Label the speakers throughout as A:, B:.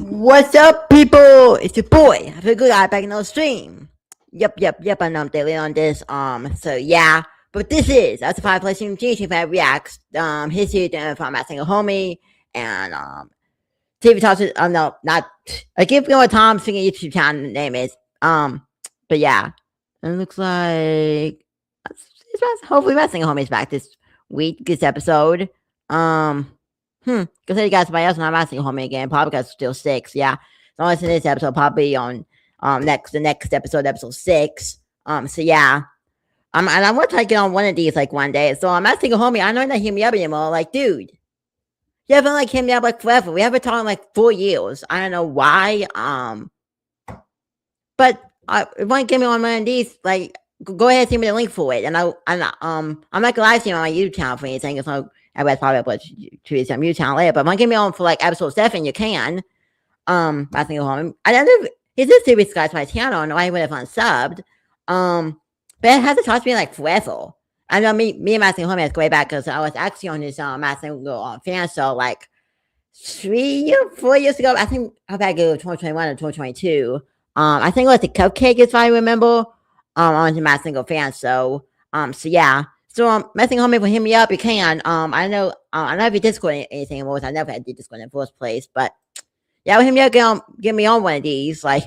A: What's up, people? It's your boy. I feel good. I back in the stream. Yep. And I'm daily on this. So yeah. But this is that's a five PlayStation Dreamteam fan reacts. History from my single homie and TV talks. No, not. I keep going. Tom's thinking YouTube channel name is. But yeah, it looks like hopefully my single homie's back this week. This episode. Because you guys somebody else not my single homie again, probably because it's still 6. Yeah. So listen to this episode, probably on the next episode, episode 6. So yeah. And I want to try to get on one of these like one day. So I'm not single homie. I know you're not hearing me up anymore. Like, dude. You haven't like hit me up like forever. We haven't talked in like 4 years. I don't know why. But if you want to get me on one of these, like go ahead and send me the link for it. And I'm not gonna live stream on my YouTube channel for anything. It's not everybody's probably able to some YouTube channel later. But if you want to get me on for like episode 7, you can. I think home. I don't know if he's a serious guy to my channel, and I would have unsubbed. But it hasn't talked to me like forever. I know me and my single homie is way back because I was actually on his my single fan show like 3 or 4 years ago. I think I back in 2021 or 2022. I think it was the Cupcake, if I remember. On my single fan show. So yeah. So my single homie will hit me up. You can. I know if you Discord anything anymore. I never had to Discord in the first place, but yeah, hit me up. Get me on one of these. Like,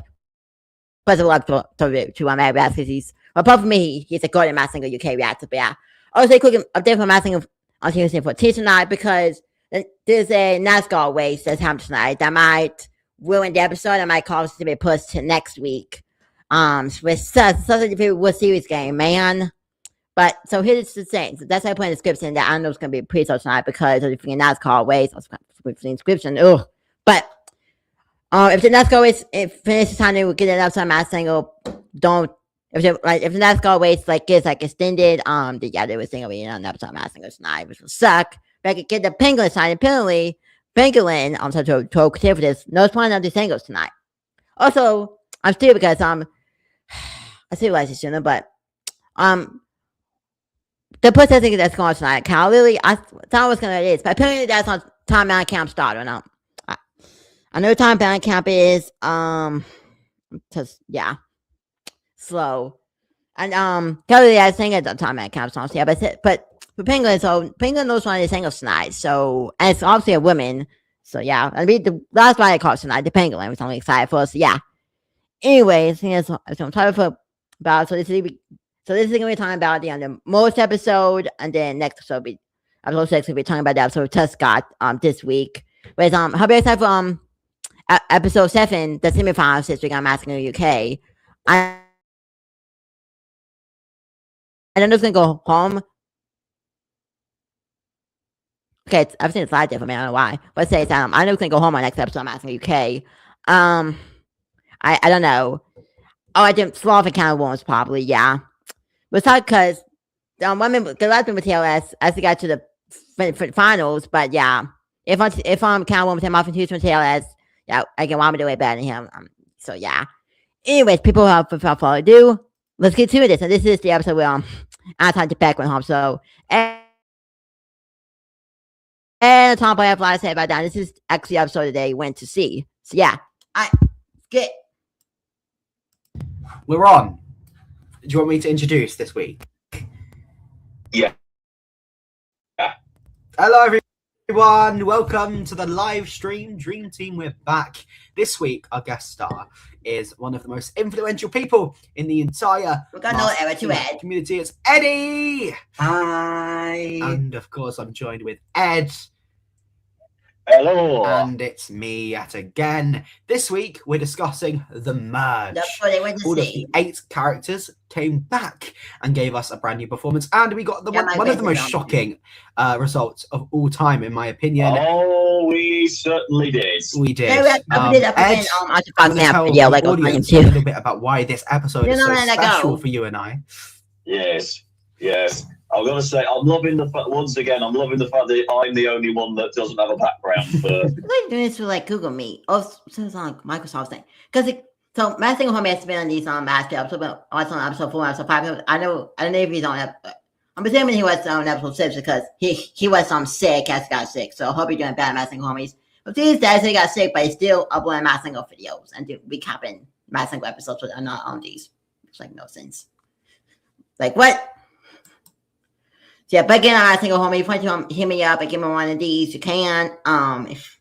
A: plus a lot to my because he's. Apart from me, he's a good in my single UK reactor. But yeah, also quick update for my single on Tuesday for tonight because there's a NASCAR race that's happening tonight that might ruin the episode. I might cause it to be pushed to next week. With such a World Series game, man. But so here's the thing. So that's why I put in the description that I know it's gonna be a pre-show tonight because of the freaking NASCAR race. I was putting the description. Ugh. But if the NASCAR race finishes time, they will get it up to my single. Don't. If the NASCAR race like gets like extended, they were single being on episode of my single tonight, which will suck. But I could get the Penguin sign apparently. Penguin, I'm sorry to for this. No, it's one of the singles tonight. Also, I'm still because I see why she's doing, but the person I think that's going on tonight, Cal Lily, I thought it was gonna is, but apparently that's on time Mountain Camp starter. Now I know time Mountain Camp is just yeah. Slow. And Kelly, I think it's a time at Camp Songs, yeah, but for Penguin, so Penguin knows one of the singles tonight, so and it's obviously a woman, so yeah. I mean the last one I called tonight, the Penguin, was only excited for us, so yeah. Anyways, here's what I'm talking about. So this is gonna be talking about the most episode, and then next episode will be episode 6 will be talking about the episode Tusk got this week. Whereas how about excited for episode 7, the semifinals this week on Masking in the UK. And I'm just gonna go home. Okay, I've seen a slide there for me. I don't know why. Let's say I'm just gonna go home on next episode. I'm asking UK. I don't know. Oh, I didn't Slavic kind of ones probably. Yeah, but it's not because one member, the last member TLS as we got to the finals. But yeah, if I'm kind of one with him off in Houston TLS, yeah, I can want me to do way better than him. So yeah. Anyways, people without further ado, let's get to this. And this is the episode where I tried to back went home. So and Tom Boy Fly said about that. This is actually the episode that they went to see. So yeah. Get.
B: We're on. Do you want me to introduce this week?
C: Yeah.
B: Hello everyone. Welcome to the Livestream Dreamteam. We're back. This week, our guest star is one of the most influential people in the entire community. It's Eddie.
A: Hi.
B: And of course, I'm joined with Ed.
C: Hello.
B: And it's me yet again. This week, we're discussing The Merge.
A: That's what they went to
B: All
A: see.
B: of the 8 characters came back and gave us a brand new performance. And we got one of the most shocking results of all time, in my opinion.
C: Oh, we certainly did.
B: We did.
A: Ed,
B: tell the audience a little bit about why this episode is so special for you and I.
C: Yes. I've got to say, I'm loving the fact that I'm the only one that doesn't have a background.
A: Like doing this for like Google Meet. Oh, so it's on Microsoft thing. Because so my single homie has been on these last episode, but I was on episode 4, episode 5. I don't know if he's on I'm assuming he was on episode 6 because he was sick, has got sick. So I hope you're doing bad, my single homies. But these days, he got sick, but he's still uploading my single videos and recapping my single episodes that are not on these. It's like no sense. Like what? So yeah, but again, I single homie, if you want to hit me up and give me one of these, you can. If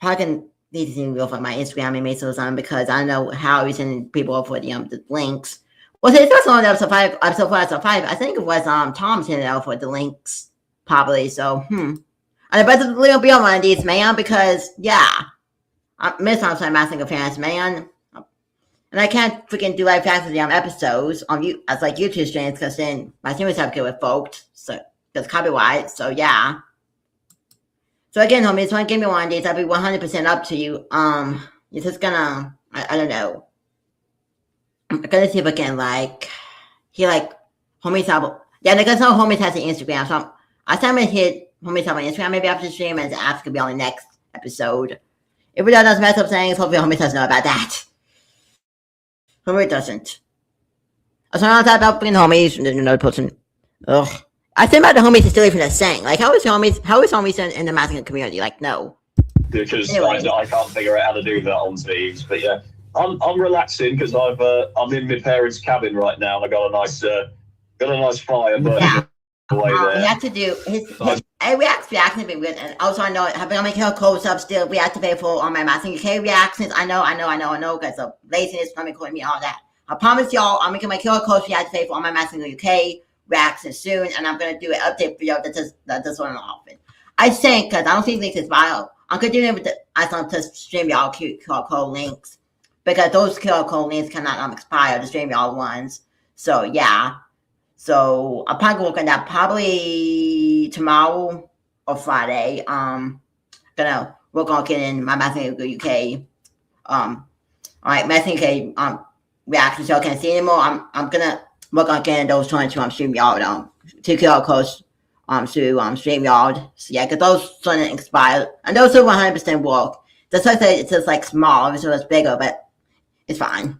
A: I can need to see me go for my Instagram and make those on because I know how we send people for the links. Well, since it's on episode 5, I think it was Tom sending out for the links probably. So I better be on one of these, man, because yeah, I miss my single parents, man. And I can't freaking do live facts of the episodes on as like YouTube streams because then my streamers have to get revoked. So because copyright. So yeah. So again, homies, want to give me one of these? I'll be 100% up to you. It's just gonna I don't know. I'm gonna see if I can homies have because no homies has an Instagram. So I said I'm gonna hit homies have on Instagram maybe after the stream and the apps could be on the next episode. If it doesn't mess up things, hopefully homies doesn't know about that. Hopefully it doesn't. I was not talking about freaking homies and another person. Ugh. I think about the homies is still even a saying. Like, how is homies in the masculine community? Like, no.
C: Because anyway. I can't figure out how to do that on Teams. But yeah, I'm relaxing because I'm in my parents' cabin right now and I got a nice fire burning away there.
A: We have to do his reactions be good. And also I know having my kill close up still reactivate for all my masculine UK reactions. I know because of laziness, calling me all that. I promise y'all I'm making my kill coach reactivate for all my masculine UK reactions soon, and I'm gonna do an update video that does one often. I think because I don't see links as bio. I'm gonna do it with I want to stream y'all QR code links because those QR code links cannot expire. The stream y'all ones. So yeah. So I'll probably work on that probably tomorrow or Friday. Gonna work on getting my masculine UK. All right, masculine UK reactions y'all can't see anymore. I'm gonna work on getting those 22 StreamYard 2 QR codes through StreamYard. So yeah, because those don't expire and those are 100% work. The stuff that it's just like small, so it's bigger, but it's fine.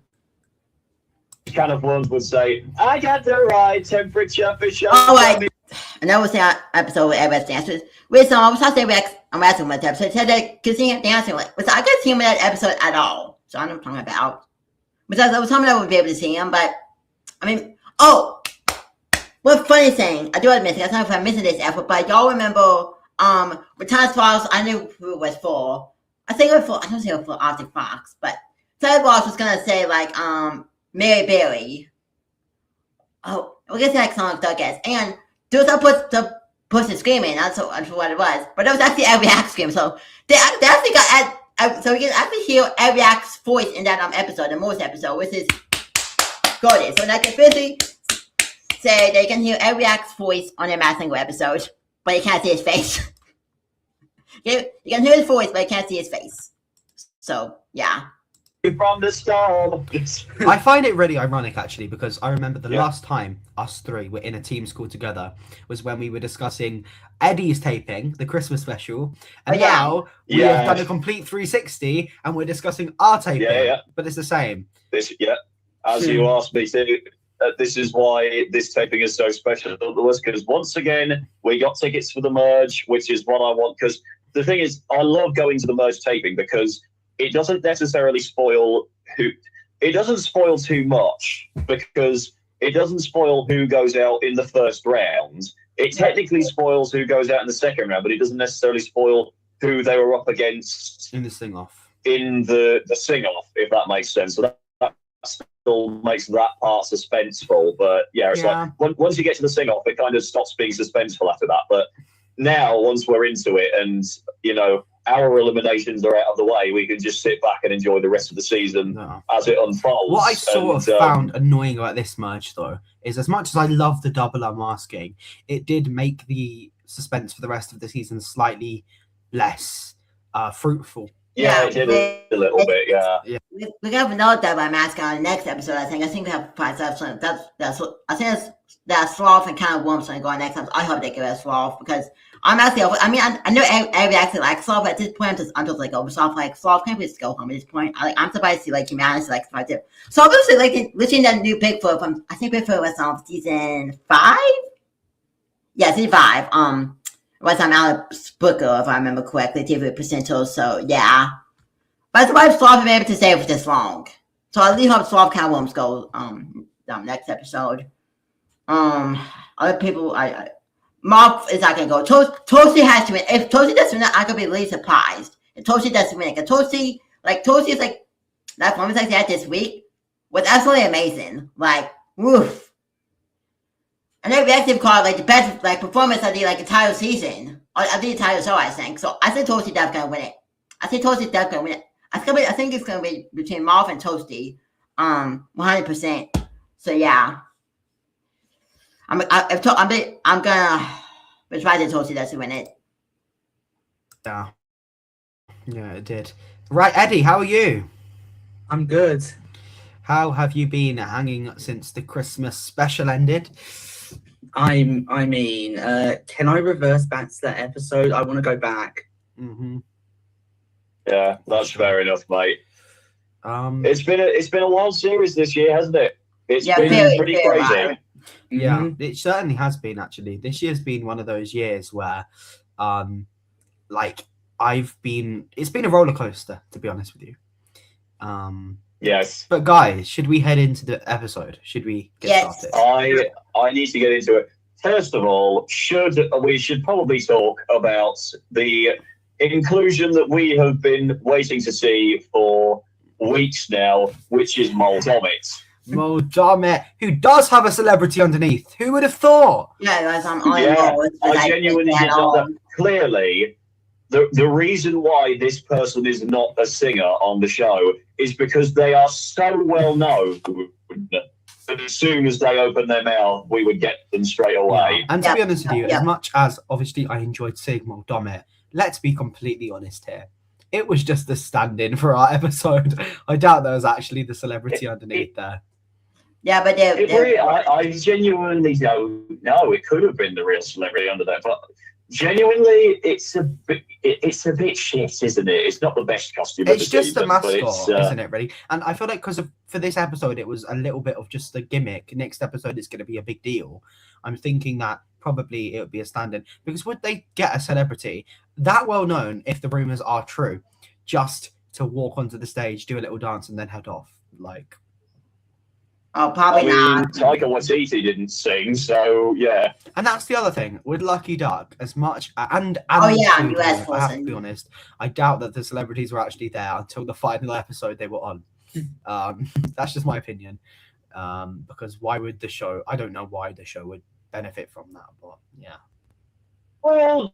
C: Kind of ones would say, I got the right temperature for sure.
A: Oh, right. And that was the episode with everybody's dancers. With I was talking about I'm asking about that episode. Said that because he dancing with, I couldn't see him in that episode at all. So I don't know what I'm talking about. Because I was hoping I would be able to see him, but I mean, one funny thing, I do admit, I don't know if I'm missing this effort, but y'all remember, Returns Files, I knew who it was for. I think it was for, I don't think it was for Arctic Fox, but Ted Ross was gonna say, like, Mary Berry. Oh, we'll get to that song Doug gets. And there was a person screaming, that's what it was. But it was actually every act scream, so they actually got, so we can actually hear every act's voice in that episode, the most episode, which is gorgeous. So that can physically say they can hear every act's voice on their Matt Single episode, but you can't see his face. You can hear his voice, but you can't see his face. So, yeah.
C: From the storm.
B: I find it really ironic, actually, because I remember the last time us three were in a team school together was when we were discussing Eddie's taping, the Christmas special, and now we have done a complete 360 and we're discussing our taping, but it's the same.
C: As you asked me to, this is why this taping is so special to us, because once again, we got tickets for the merge, which is what I want, because the thing is, I love going to the merge taping because it doesn't necessarily spoil it doesn't spoil too much, because it doesn't spoil who goes out in the first round. It technically spoils who goes out in the second round, but it doesn't necessarily spoil who they were up against
B: in the sing-off.
C: In the sing-off, if that makes sense. So that still makes that part suspenseful. But yeah, it's like once you get to the sing-off, it kind of stops being suspenseful after that. But now, once we're into it, and you know, our eliminations are out of the way, we can just sit back and enjoy the rest of the season as it unfolds.
B: What I sort of found annoying about this merge, though, is as much as I love the double unmasking, it did make the suspense for the rest of the season slightly less fruitful.
C: Yeah, it did a little bit,
A: We have another double unmasking on the next episode, I think. I think we have five episodes. I think that's Sloth and kind of Worm's going to go on next time. I hope they give us Sloth, because I'm actually, I mean, I know everybody actually likes Sloth, but at this point, I'm just like over Sloth. Like, Sloth can't just go home at this point. I'm surprised to see, like, humanity like Sloth too. So, obviously, like, listening to that new Bigfoot from, I think Bigfoot was on season 5? Yeah, season 5. Was I'm Alice Booker, if I remember correctly, TV Placento. So yeah, but I surprised Sloth to be able to stay for this long. So I really hope Sloth kind of won't go next episode. Other people, Mark is not gonna go. Toasty has to win. If Toasty doesn't win, I'm gonna be really surprised. If Toasty doesn't win, because Toasty is like that performance like that this week was absolutely amazing. Like, woof. And they reactive card like the best like performance of the like entire season. Of the entire show, I think. So I think Toasty Dev's gonna win it. I think I think it's gonna be between Marv and Toasty. 100%. So yeah. I'm gonna try to Toasty Dev to win it.
B: Yeah. Yeah, it did. Right, Eddie, how are you?
D: I'm good.
B: How have you been hanging since the Christmas special ended?
D: I mean, can I reverse back to that episode? I want to go back.
B: Mm-hmm.
C: Yeah, that's fair enough, mate. It's been a wild series this year, hasn't it? It's been pretty crazy.
A: Right.
B: Yeah,
D: Mhm.
B: it certainly has been. Actually, this year's been one of those years where, it's been a roller coaster, to be honest with you.
C: Yes.
B: But guys, should we head into the episode? Should we get started?
C: I need to get into it. First of all, we should probably talk about the inclusion that we have been waiting to see for weeks now, which is Moldomit.
B: Moldomit, who does have a celebrity underneath. Who would have thought?
A: Yeah, guys,
C: I genuinely did not. That. Clearly, the reason why this person is not a singer on the show is because they are so well known that as soon as they open their mouth, we would get them straight away.
B: Yeah. And to be honest with you, as much as obviously I enjoyed seeing Moldomit, let's be completely honest here. It was just the stand-in for our episode. I doubt there was actually the celebrity underneath there.
A: Yeah, but
C: I genuinely don't know. It could have been the real celebrity under there, but genuinely, it's a bit shit, isn't it? It's not the best costume.
B: It's just the mascot, isn't it? Really, and I feel like for this episode, it was a little bit of just a gimmick. Next episode, it's going to be a big deal. I'm thinking that probably it would be a stand-in because would they get a celebrity that well known, if the rumors are true, just to walk onto the stage, do a little dance, and then head off? Like,
A: oh, probably not.
C: Taika Waititi didn't sing, so yeah.
B: And that's the other thing with Lucky Duck. As much and
A: US
B: I have to be honest, I doubt that the celebrities were actually there until the final episode they were on. That's just my opinion. Because why would the show? I don't know why the show would benefit from that, but yeah.
C: Well,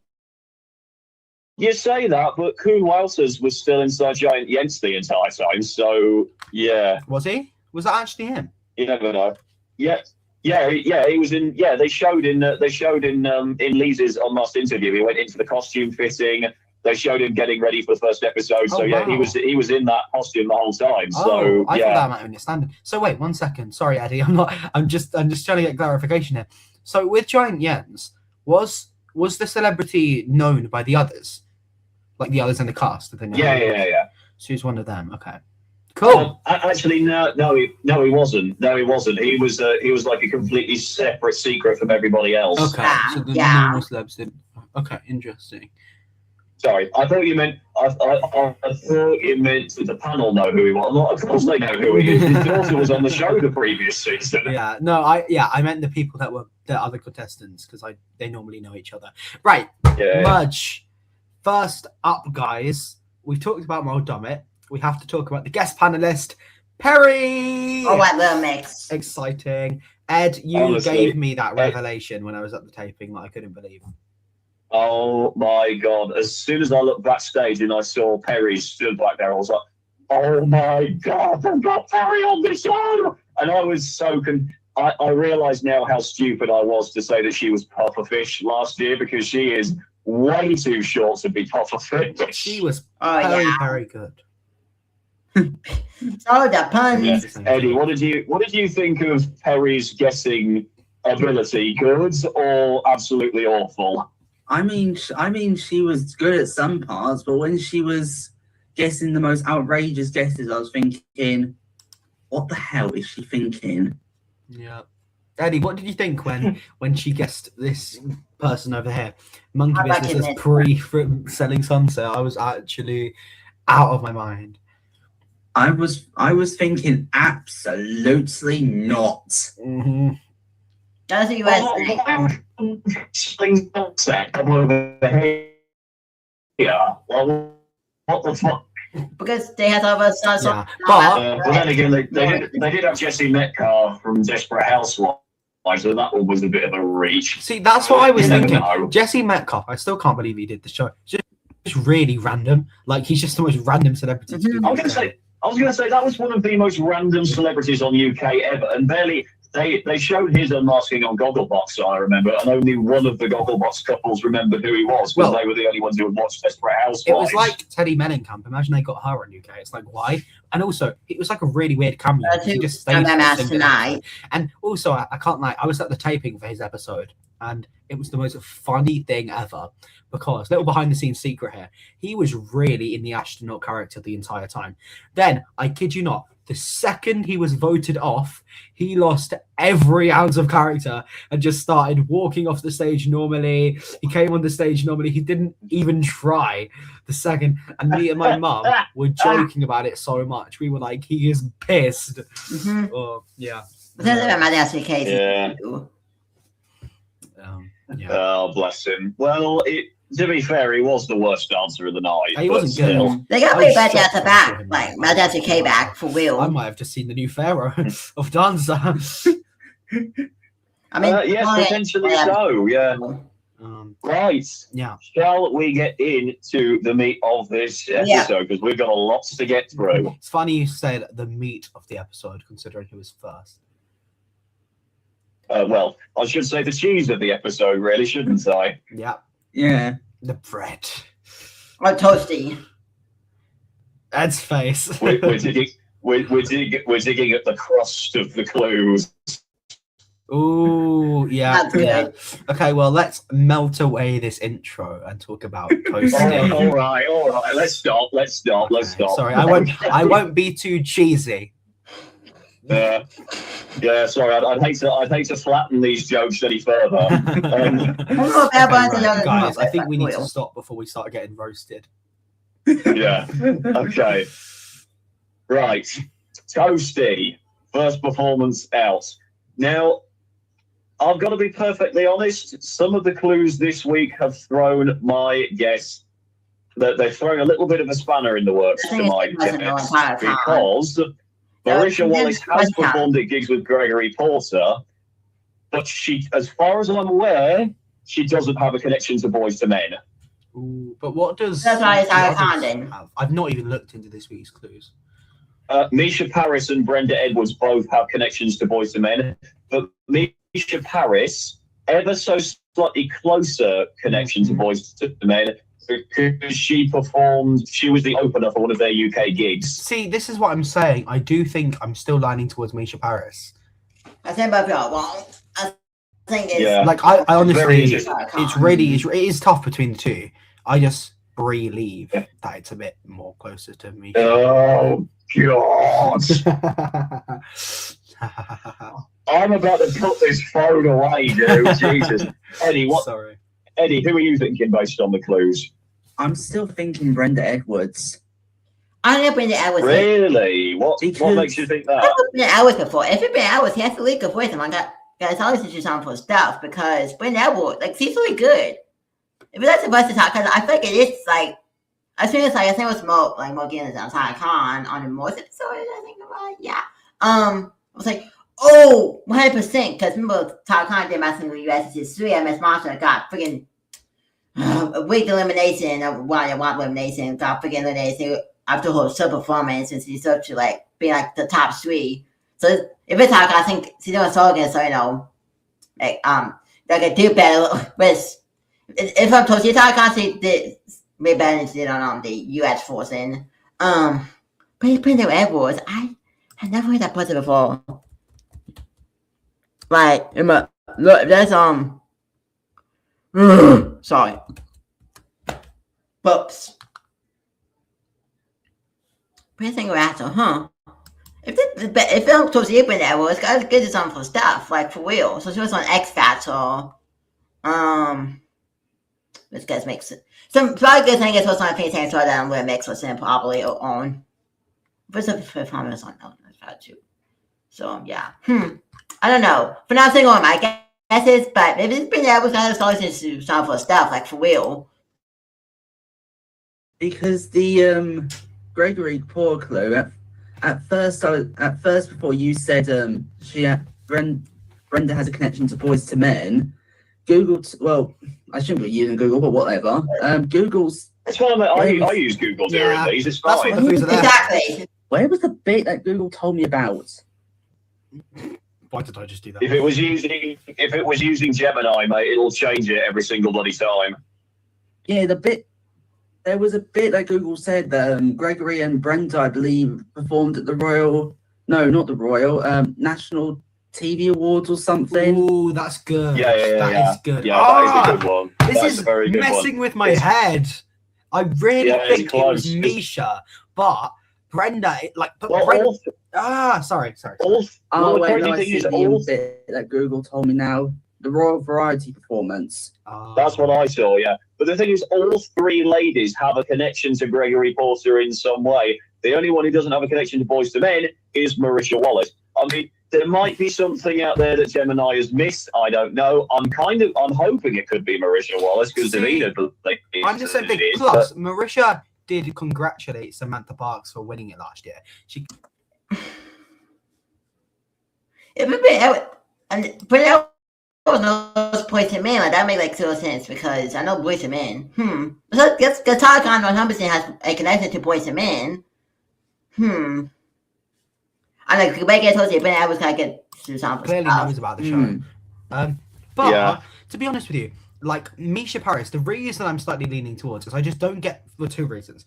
C: you say that, but Koen Wouters was still inside Giant Jens the entire time, so yeah.
B: Was he? Was that actually him?
C: You never know. Yeah. He was in. Yeah, they showed in Lisa's Unmasked interview. He went into the costume fitting. They showed him getting ready for the first episode. So
B: wow.
C: he was in that costume the whole time.
B: So I thought that might have been a standard. So wait 1 second. Sorry, Eddie. I'm just trying to get clarification here. So with Giant Jens, was the celebrity known by the others, like the others in the cast?
C: Yeah.
B: So he's one of them. Okay. Cool.
C: Actually, no, he wasn't. No, he wasn't. He was like a completely separate secret from everybody else.
B: Okay. So the normal celebs didn't. Okay, interesting.
C: Sorry, I thought you meant. I thought you meant the panel know who he was. Of course, they know who he is. His daughter was on the show the previous season.
B: Yeah. No. I meant the people that were the other contestants because they normally know each other. Right.
C: Yeah.
B: Mudge. First up, guys. We've talked about Moldomit. We have to talk about the guest panelist, Perry.
A: Oh, that little mix.
B: Exciting. Ed, you
C: Honestly,
B: gave me that revelation when I was at the taping that I couldn't believe.
C: Oh my God. As soon as I looked backstage and I saw Perry stood back there, I was like, oh my God, they've got Perry on the show. And I was so I realize now how stupid I was to say that she was pufferfish last year because she is way too short to be pufferfish.
B: She was very good.
A: Oh, the puns.
C: Yes. Eddie, what did you think of Perry's guessing ability? Good or absolutely awful?
D: I mean, she was good at some parts, but when she was guessing the most outrageous guesses, I was thinking, what the hell is she thinking?
B: Yeah. Eddie, what did you think when she guessed this person over here. Monkey
A: I
B: Business is pre-selling Sunset. I was actually out of my mind.
D: I was thinking absolutely not.
B: Mm-hmm.
A: That's what you were saying.
C: Sunset over here. Yeah. Well, what the fuck?
A: Because they had all of us.
B: Yeah, but
C: then again, they did have Jesse Metcalf from Desperate Housewives, so that one was a bit of a reach.
B: see, that's what I was
C: You never
B: thinking.
C: know.
B: Jesse Metcalf, I still can't believe he did the show. Just really random. Like, he's just the most random celebrity. To do
C: I was gonna say that was one of the most random celebrities on UK ever, and barely they showed his unmasking on Gogglebox, I remember, and only one of the Gogglebox couples remembered who he was, because they were the only ones who had watched Desperate Housewives.
B: It was like Teddy Mellencamp. Imagine they got her in UK. It's like, why? And also, it was like a really weird cameo. He just stayed
A: tonight.
B: And also, I can't lie, I was at the taping for his episode, and it was the most funny thing ever. Because, little behind the scenes secret here, he was really in the astronaut character the entire time. Then, I kid you not, the second he was voted off, he lost every ounce of character and just started walking off the stage normally. He came on the stage normally. He didn't even try the second. And me and my mum were joking about it so much. We were like, he is pissed.
A: Mm-hmm.
B: Oh, yeah.
A: That's the case.
C: Yeah.
B: Yeah.
C: Oh, bless him. Well, to be fair, he was the worst dancer of the night.
B: He wasn't good.
A: They got
B: I
A: me
B: was
A: back
B: shocked
A: at the
B: when I
A: back.
B: saw him.
A: Like, my dad's came back for real.
B: I might have just seen the new Pharaoh of Dancer.
A: I mean,
C: Yes, potentially so, yeah. Right.
B: Yeah.
C: Shall we get into the meat of this episode? Because we've got a lot to get through.
B: It's funny you said the meat of the episode, considering who was first.
C: Well, I should say the cheese of the episode, really, shouldn't I?
B: Yeah.
D: Yeah.
B: The bread.
A: or toasty.
B: Ed's face.
C: We're digging at the crust of the clues.
B: Ooh, yeah.
A: That's good.
B: Okay, well, let's melt away this intro and talk about toasting.
C: all right. Let's stop.
B: Sorry, I won't be too cheesy.
C: Yeah, sorry. I'd hate to flatten these jokes any further.
B: Guys, I think we need to stop before we start getting roasted.
C: Yeah. Okay. Right. Toasty. First performance out. Now, I've got to be perfectly honest. Some of the clues this week have thrown my guess. That they've thrown a little bit of a spanner in the works to my guess, because Marisha Wallace has performed at gigs with Gregory Porter, but she, as far as I'm aware, she doesn't have a connection to Boys to Men.
B: Ooh, but what does...
A: That's why it's outstanding.
B: I've not even looked into this week's clues.
C: Misha Paris and Brenda Edwards both have connections to Boys to Men, but Misha Paris, ever so slightly closer connection to Boys to Men, because she was the opener for one of their UK gigs.
B: See, this is what I'm saying. I do think I'm still leaning towards Misha Paris.
A: I think both y'all wrong. I think it's...
C: Yeah.
B: Like, I honestly,
C: Very
B: it is tough between the two. I just believe that it's a bit more closer to me.
C: Oh, God. I'm about to put this phone away, dude. Jesus. Eddie,
B: Sorry.
C: Eddie, who are you thinking based on the clues?
D: I'm still thinking Brenda Edwards.
A: I never been to Edwards.
C: Really? What makes you think that?
A: I've been to Edwards before. If you've been to Edwards, he has to leak a voice. I got guys always do something for stuff because Brenda Edwards, like, she's really good. If that's the best to talk, because I feel like it is like, I think it's like, I think it was Mo Guinness on Ty Khan on the most episode, I think about it. Yeah. I was like, oh, 100%. Because remember, Ty Khan did my single US 3 and Miss Monster got freaking a weak elimination of one elimination, got freaking elimination after her show performance, and she's such like being like the top 3. So if it's Ty Khan, I think she's doing so good, so you know, like I do better with. If I'm told you Ty Khan, she did way better than she did on the US forcing. But Brenda Edwards, I had never heard that person before. Like, look, that's sorry. Whoops. Pretty single actor, huh? If I'm told you Brenda Edwards, it's got to get something for stuff, like for real. So she was on X Factor. This guys makes it. Some probably good thing is what's on paying so that I'm gonna mix what's in probably on. What's the fifth one is on? No, that's probably two. So yeah. I don't know. For now, I'm saying on my guesses, but maybe it's been that was kind of solutions to some for stuff like for real.
D: Because the Gregory poor clue at first before you said Brenda has a connection to Boys to Men, Google well, I shouldn't be using Google, but whatever. Google's
C: It's fine, mate. I use Google during these. It's fine.
A: Exactly.
D: Where was the bit that Google told me about?
B: Why did I just do that?
C: If it was using Gemini, mate, it'll change it every single bloody time.
D: Yeah, there was a bit that Google said that Gregory and Brenda, I believe, performed at the National TV Awards or something.
B: Oh, that's good.
C: Yeah.
B: That is good.
C: Yeah, that is a good one.
B: This is
C: very good
B: messing
C: one.
B: with my head. I really think it was
C: close.
B: Misha, but Brenda, sorry.
D: The crazy thing is all bit that Google told me now. The Royal Variety performance.
C: That's what I saw, yeah. But the thing is, all three ladies have a connection to Gregory Porter in some way. The only one who doesn't have a connection to Boys to Men is Marisha Wallace. I mean, there might be something out there that Gemini has missed. I don't know. I'm hoping it could be Marisha Wallace because Davina.
B: I'm just saying. Plus, Marisha did congratulate Samantha Parks for winning it last year.
A: Those Boys to Men, like that make like zero sense because I know Boys to Men. So guess Talcon 100% has a connection to Boys to Men. I know Quebec gets hosted, but I was gonna get to something.
B: Clearly knows about the show. But to be honest with you, like Misha Paris, the reason I'm slightly leaning towards is I just don't get for two reasons.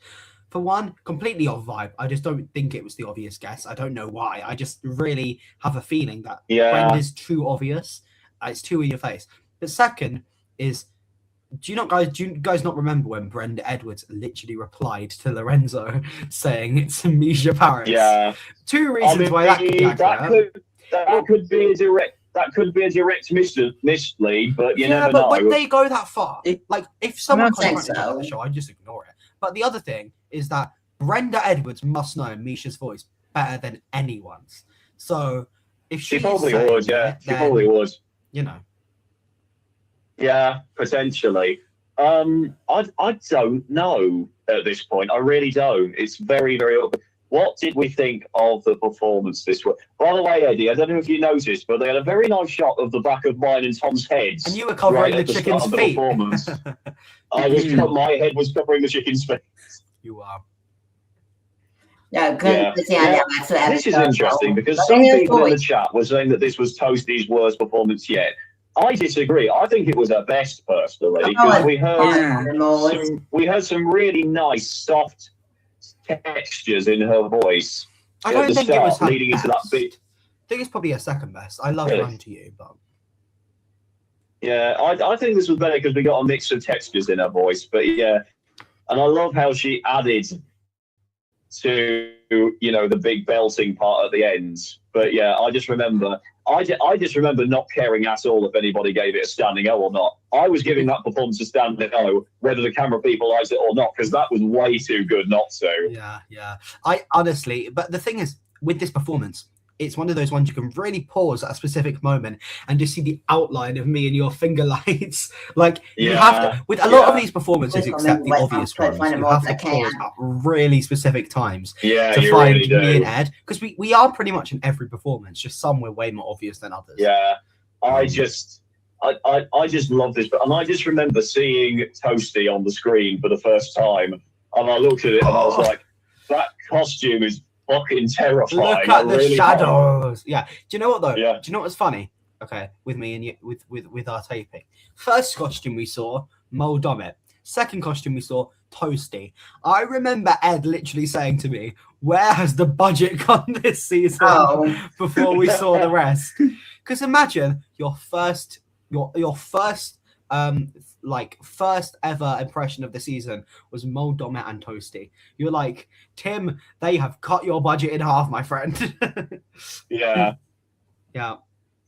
B: For one, completely off vibe. I just don't think it was the obvious guess. I don't know why. I just really have a feeling that Brenda's too obvious. It's too in your face. The second is, do you guys not remember when Brenda Edwards literally replied to Lorenzo saying it's Misha Paris? Yeah. Two reasons why that could be accurate.
C: That could be a direct mislead, but you never know.
B: But when they go that far, if someone contacts the show, I just ignore it. But the other thing is that Brenda Edwards must know Misha's voice better than anyone's. So if she
C: probably would, she probably would.
B: You know.
C: Yeah, potentially. I don't know at this point. I really don't. It's very, very open. What did we think of the performance this week? By the way, Eddie, I don't know if you noticed, but they had a very nice shot of the back of mine and Tom's heads.
B: And you were covering the chicken's feet.
C: My head was covering the chicken's feet.
B: You are.
C: This is interesting because some people in the chat were saying that this was Toasty's worst performance yet. I disagree. I think it was her best personally because we heard some really nice soft textures in her voice.
B: I don't think it was her
C: leading into that bit.
B: I think it's probably her second best. I love Run to You, but
C: yeah, I think this was better because we got a mix of textures in her voice. But yeah, and I love how she added to the big belting part at the end. But yeah, I just remember not caring at all if anybody gave it a standing O or not. I was giving that performance a standing O, whether the camera people liked it or not, because that was way too good not to.
B: Yeah. I honestly, but the thing is, with this performance, it's one of those ones you can really pause at a specific moment and just see the outline of me and your finger lights. You have to, with a lot of these performances, except the obvious ones, you have to pause at really specific times to find me and Ed, because we are pretty much in every performance, just some were way more obvious than others.
C: Yeah, I just love this, and I just remember seeing Toasty on the screen for the first time, and I looked at it and I was like, that costume is fucking terrifying.
B: Look at the shadows. Yeah. Do you know what though?
C: Yeah.
B: Do you know what's funny? Okay, with me and you, with our taping. First costume we saw, Mo Dommett. Second costume we saw, Toasty. I remember Ed literally saying to me, "Where has the budget gone this season?" Before we saw the rest. Because imagine your first first ever impression of the season was Mo Dommett and Toasty. You're like, Tim, they have cut your budget in half, my friend.
C: Yeah.
B: Yeah.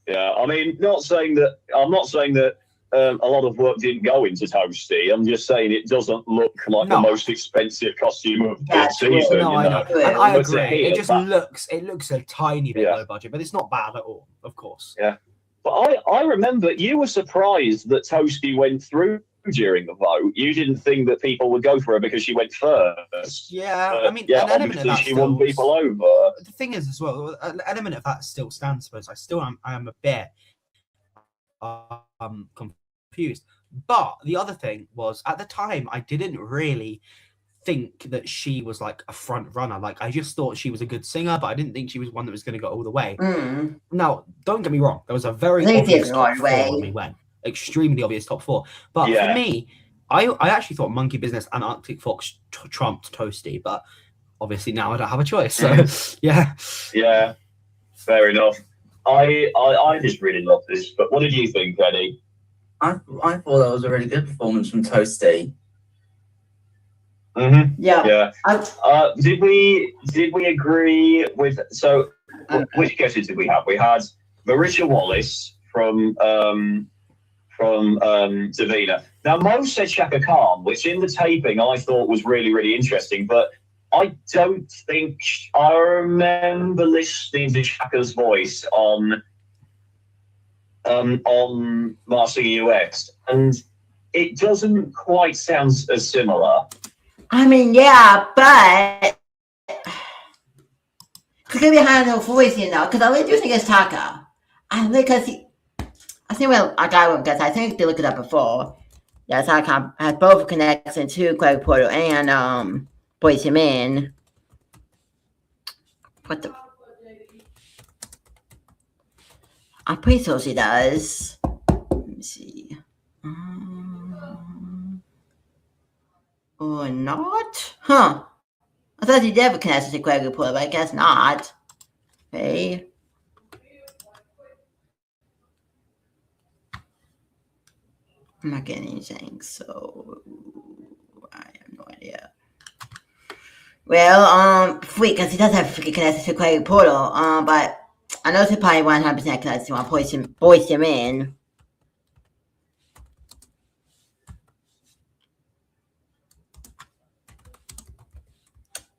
C: I mean, I'm not saying that a lot of work didn't go into Toasty. I'm just saying it doesn't look like the most expensive costume of the season.
B: No, I know. And I agree. It just looks a tiny bit low budget, but it's not bad at all, of course.
C: Yeah. But I remember you were surprised that Toasty went through during the vote. You didn't think that people would go for her because she went first.
B: Yeah, I mean,
C: yeah,
B: an element of that
C: she won people over.
B: The thing is, as well, an element of that still stands. I suppose I am a bit confused. But the other thing was, at the time, I didn't really think that she was like a front runner. Like, I just thought she was a good singer, but I didn't think she was one that was going to go all the way. Now, don't get me wrong, there was a very obvious top 4 when we went. Extremely obvious top 4. But for me, I actually thought Monkey Business and Arctic Fox trumped Toasty, but obviously now I don't have a choice. So yeah,
C: fair enough. I just really love this. But what did you think, Eddie?
D: I thought that was a really good performance from Toasty.
A: Yeah.
C: Did we agree with? So which guesses did we have? We had Marisha Wallace from Davina. Now, Mo said Shaka Khan, which in the taping I thought was really, really interesting, but I don't think I remember listening to Shaka's voice on Mastering US, and it doesn't quite sound as similar.
A: I mean, yeah, but it's gonna be behind no voice, because I really do think it's Taka. I think I think they looked it up before. Yeah, Taka has both connections to Greg Porter and Boyz II Men. What the? I'm pretty sure she does. Let me see. Or not? Huh. I thought she did have a connection to Greg Porter, but I guess not. Okay. I'm not getting anything, so I have no idea. Well, because he does have a connection to Craig Portal, but I know he's probably 100% connected to Boyz II Men.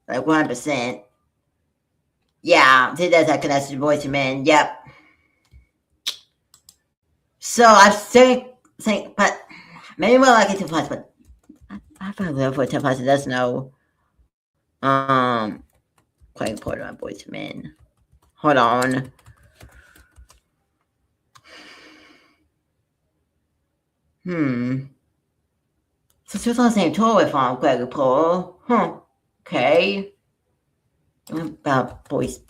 A: Like 100%. Yeah, he does have connection to Boyz II Men. Yep. So I think, but maybe more likely 10 plus, but I probably live for 10 plus. It does know. Quite important on Boyz II Men. Hold on. So she was on the same tour with Greg Paul. Okay. About Boyz.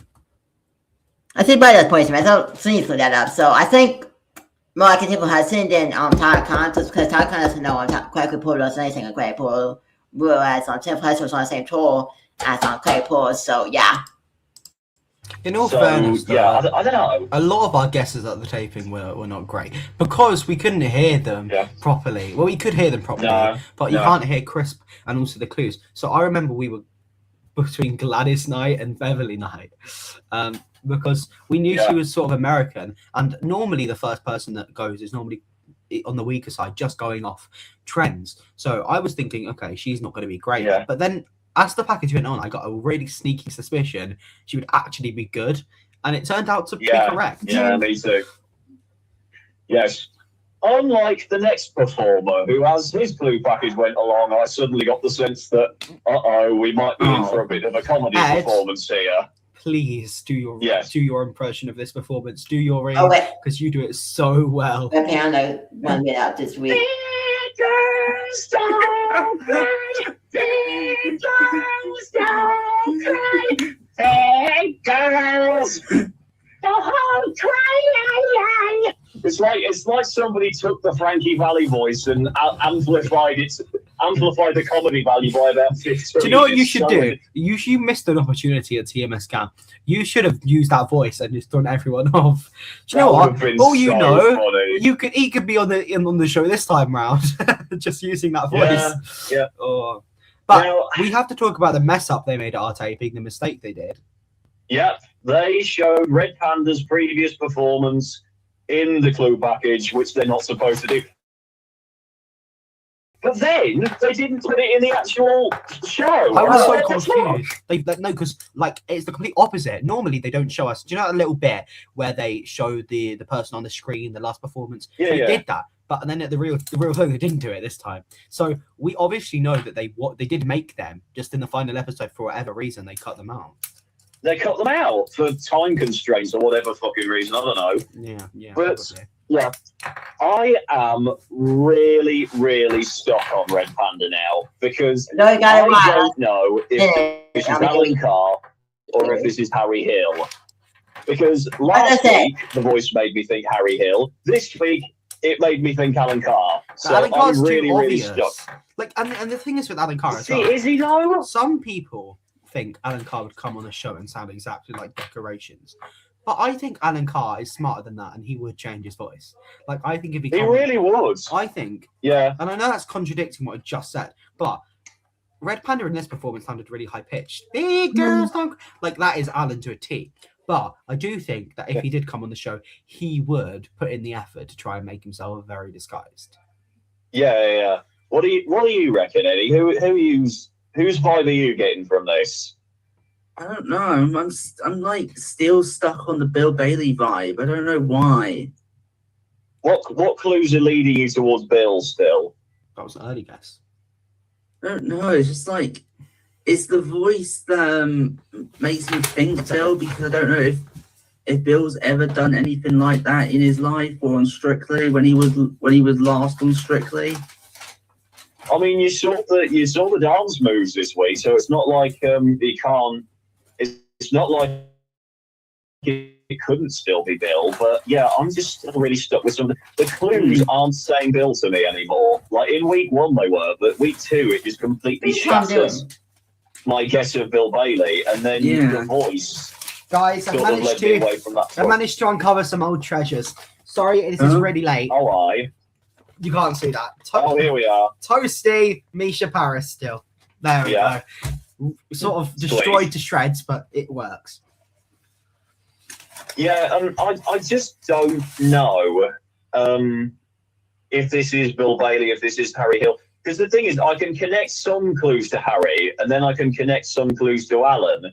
A: I think by that Boyz II Men. So Sunny put that up. So I think more like people have seen than Todd Khan, just because Todd Khan doesn't know Greg Paul doesn't anything on Greg Paul. Whereas on 10 plus was on the same tour as on Greg Paul. So yeah.
B: In all fairness, though,
C: I don't know.
B: A lot of our guesses at the taping were not great because we couldn't hear them properly. Well, we could hear them properly, but you can't hear crisp and also the clues. So I remember we were between Gladys Knight and Beverly Knight because we knew she was sort of American, and normally the first person that goes is normally on the weaker side, just going off trends. So I was thinking, okay, she's not going to be great, but then as the package went on, I got a really sneaky suspicion she would actually be good, and it turned out to be correct.
C: Yeah, me too. Yes. Unlike the next performer, who, as his clue package went along, I suddenly got the sense that, we might be in for a bit of a comedy performance here.
B: Please do your impression of this performance. Do your ring, because you do it so well.
A: Okay, I know one bit out this week.
C: Hey girls, it's like somebody took the Frankie Valli voice and amplified the comedy value by about 15.
B: Do you know what you should do? You missed an opportunity at TMS Camp. You should have used that voice and just thrown everyone off. Do you know what? All you know, he could be on the show this time round, just using that voice.
C: Yeah.
B: But now, we have to talk about the mess up they made at our taping, the mistake they did.
C: Yep, they showed Red Panda's previous performance in the clue package, which they're not supposed to do. But then they didn't put it in the actual show.
B: I was so
C: That's wrong.
B: confused. No, because like it's the complete opposite. Normally they don't show us. Do you know that little bit where they show the person on the screen, the last performance?
C: Yeah,
B: they
C: yeah.
B: did that, but then at the real thing, they didn't do it this time. So we obviously know that they did make them. Just in the final episode, for whatever reason, they cut them out.
C: They cut them out for time constraints or whatever fucking reason. I don't know.
B: Yeah.
C: But
B: probably.
C: yeah, I am really, really stuck on Red Panda now because
A: No, you got it
C: I
A: right.
C: don't know if this is Alan Carr or if this is Harry Hill. Because last week the voice made me think Harry Hill. This week it made me think Alan Carr. So
B: Alan Carr's
C: I'm really,
B: too
C: really
B: obvious.
C: stuck.
B: Like, and the thing is with Alan Carr as
C: See,
B: well,
C: is he though?
B: some people think Alan Carr would come on a show and sound exactly like Decorations. But I think Alan Carr is smarter than that, and he would change his voice. Like, I think if he
C: really would.
B: I think,
C: Yeah.
B: and I know that's contradicting what I just said, but Red Panda in this performance sounded really high pitched. Big girls don't like that is Alan to a T. But I do think that if he did come on the show, he would put in the effort to try and make himself very disguised.
C: Yeah. What do you reckon, Eddie? Whose vibe are you getting from this?
D: I don't know. I'm like still stuck on the Bill Bailey vibe. I don't know why.
C: What clues are leading you towards Bill still?
B: That was an early guess.
D: I don't know. It's just like it's the voice that makes me think Bill, because I don't know if Bill's ever done anything like that in his life or on Strictly when he was last on Strictly.
C: I mean, you saw the dance moves this week, so it's not like he can't. It's not like it couldn't still be Bill, but yeah, I'm just still really stuck with some of the clues aren't saying Bill to me anymore. Like in week 1 they were, but week 2 it just completely shatters my guess of Bill Bailey, and then the voice.
B: Guys,
C: sort of led me away from that.
B: I managed to uncover some old treasures. Sorry, this is really late.
C: Oh,
B: You can't see that.
C: here we are.
B: Toasty Misha Paris still. There we go. Sort of destroyed to shreds, but it works.
C: Yeah, I just don't know if this is Bill Bailey, if this is Harry Hill. Because the thing is, I can connect some clues to Harry, and then I can connect some clues to Alan,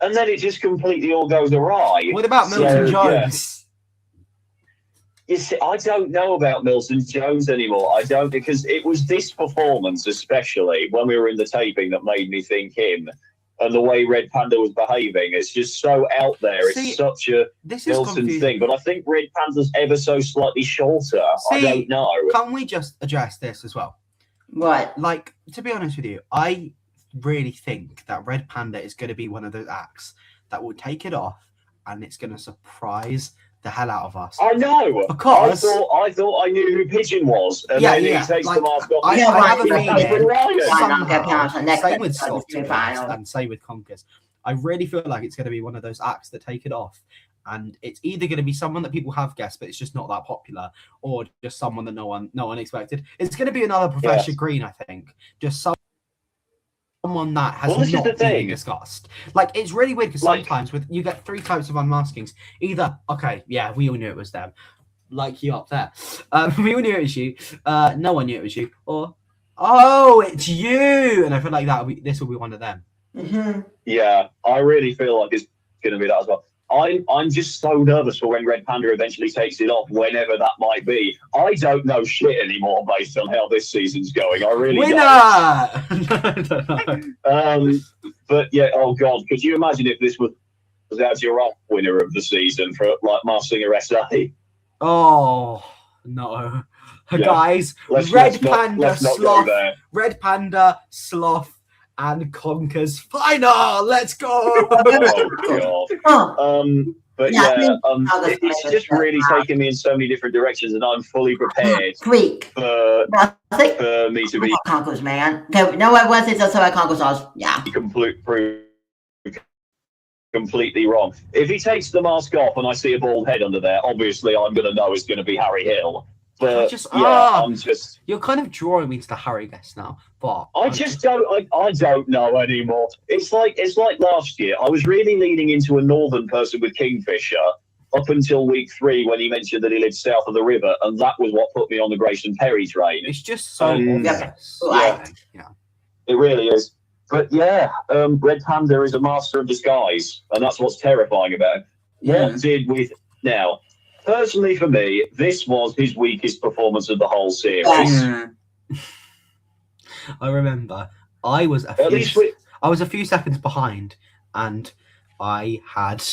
C: and then it just completely all goes awry.
B: What about Milton Jones?
C: You see, I don't know about Milton Jones anymore. I don't, because it was this performance, especially when we were in the taping, that made me think him. And the way Red Panda was behaving, it's just so out there. It's such a Milton thing. But I think Red Panda's ever so slightly shorter. I don't know.
B: Can we just address this as well?
A: What?
B: Like, to be honest with you, I really think that Red Panda is going to be one of those acts that will take it off and it's going to surprise the hell out of us.
C: I know.
B: Because
C: I thought I knew who Pigeon was. And then he takes the mask off.
B: I have a feeling
A: somehow,
B: same with Soft and same with Conkers. I really feel like it's going to be one of those acts that take it off. And it's either going to be someone that people have guessed, but it's just not that popular, or just someone that no one expected. It's going to be another Professor Green, I think. Just someone that has not been discussed. Like, it's really weird because sometimes you get 3 types of unmaskings. Either, we all knew it was them. Like you up there. We all knew it was you. No one knew it was you. Or, it's you. And I feel like this will be one of them.
A: Mm-hmm.
C: Yeah, I really feel like it's going to be that as well. I'm just so nervous for when Red Panda eventually takes it off, whenever that might be. I don't know shit anymore based on how this season's going. I really don't. But yeah, oh God, could you imagine if this was as your winner of the season for like Masked Singer SA?
B: Oh no, guys! Red Panda, Sloth, and Conker's final. Let's go!
C: Oh God. But it's just really taken me in so many different directions, and I'm fully prepared for me to be
A: Conkers, man. Okay, no, I was so I Conkers sauce. Yeah.
C: Completely wrong. If he takes the mask off and I see a bald head under there, obviously I'm going to know it's going to be Harry Hill. But
B: you're kind of drawing me to the Harry guess now. But
C: I don't know anymore. It's like last year. I was really leaning into a northern person with Kingfisher. up until week 3 when he mentioned that he lived south of the river, and that was what put me on the Grayson Perry train.
B: It's just so
A: obvious.
B: Yeah,
C: it really is. But yeah, Red Panda is a master of disguise, and that's what's terrifying about him. What did we now? Personally, for me, this was his weakest performance of the whole series.
D: Yeah.
B: I remember I was a few seconds behind, and I had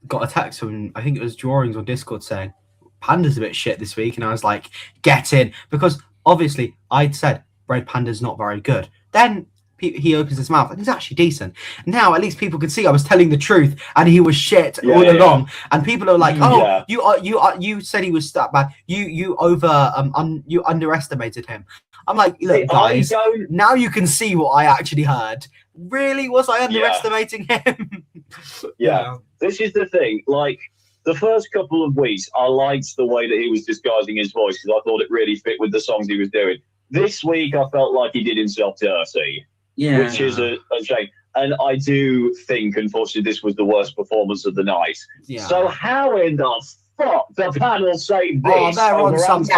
B: got a text from, I think it was Drawings on Discord, saying Panda's a bit shit this week, and I was like, get in, because obviously I'd said Red Panda's not very good. Then he opens his mouth and he's actually decent. Now at least people could see I was telling the truth, and he was shit all along. And people are like, "Oh, you said he was that bad. You underestimated him." I'm like, look, guys, now you can see what I actually heard. Really, was I underestimating him?
C: Yeah, this is the thing. Like the first couple of weeks, I liked the way that he was disguising his voice because I thought it really fit with the songs he was doing. This week, I felt like he did himself dirty. Yeah. Which is a shame. And I do think, unfortunately, this was the worst performance of the night. Yeah. So how in the fuck the panel say this?
B: Oh, they're on something.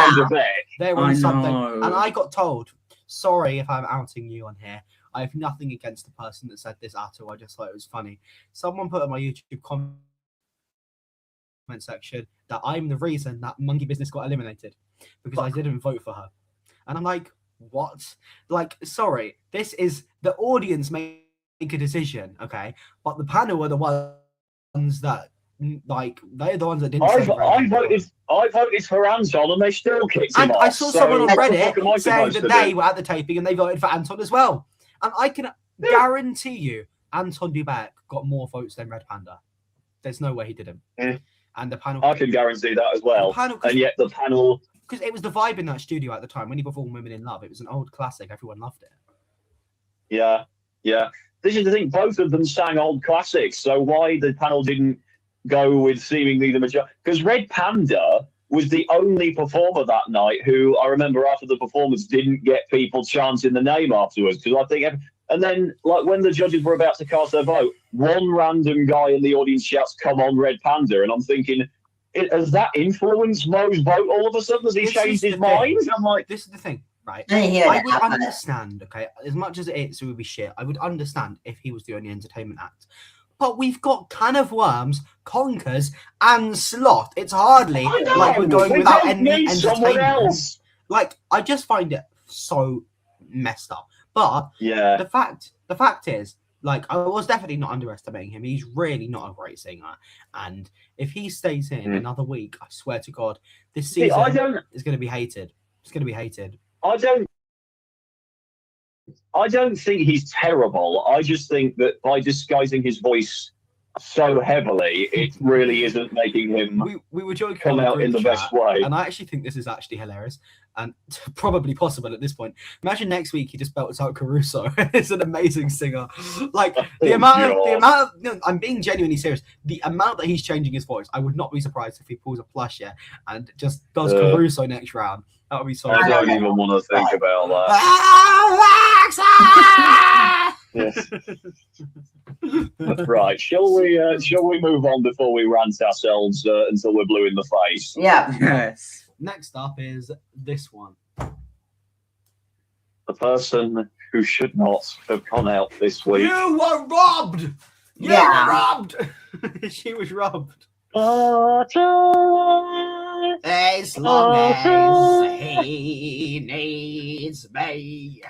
B: They're on something.
D: Know.
B: And I got told, sorry if I'm outing you on here, I have nothing against the person that said this at all. I just thought it was funny. Someone put in my YouTube comment section that I'm the reason that Monkey Business got eliminated because I didn't vote for her. And I'm like, what? Like, sorry, this is the audience make a decision, okay? But the panel were the ones that, like, they're the ones that didn't.
C: I voted for Anton, and they still kicked him off.
B: I saw someone on Reddit saying that they were at the taping and they voted for Anton as well. And I can guarantee you, Anton Dubek got more votes than Red Panda. There's no way he didn't. And the panel,
C: I can guarantee that as well. And yet the panel.
B: Because it was the vibe in that studio at the time when he performed Women in Love. It was an old classic. Everyone loved it.
C: Yeah. This is the thing. Both of them sang old classics. So why the panel didn't go with seemingly the majority? Because Red Panda was the only performer that night who I remember after the performance didn't get people chanting the name afterwards. Because I think, and then like when the judges were about to cast their vote, one random guy in the audience shouts, "Come on, Red Panda," and I'm thinking, has that influenced Mo's vote all of a sudden? Has he changed his mind? I'm like,
B: this is the thing, right? I would understand, okay, as much as it would be shit, I would understand if he was the only entertainment act. But we've got Can of Worms, Conkers, and Slot. It's hardly like we're going without any entertainment. Else. Like, I just find it so messed up. But the fact is, like, I was definitely not underestimating him. He's really not a great singer. And if he stays in another week, I swear to God, this season is going to be hated. It's going to be hated.
C: I don't think he's terrible. I just think that by disguising his voice so heavily, it really isn't making him
B: we were joking
C: come out in the best way.
B: And I actually think this is actually hilarious and probably possible at this point. Imagine next week he just belts out Caruso. It's an amazing singer. Like the amount of no, I'm being genuinely serious. The amount that he's changing his voice, I would not be surprised if he pulls a plush here and just does Caruso next round. That would be so.
C: I don't even want to think about that. Yes. Right. Shall we move on before we rant ourselves until we're blue in the face?
A: Yeah.
D: Yes.
B: Next up is this one.
C: The person who should not have gone out this week.
B: You were robbed. You were robbed. She was robbed. As long as he needs me.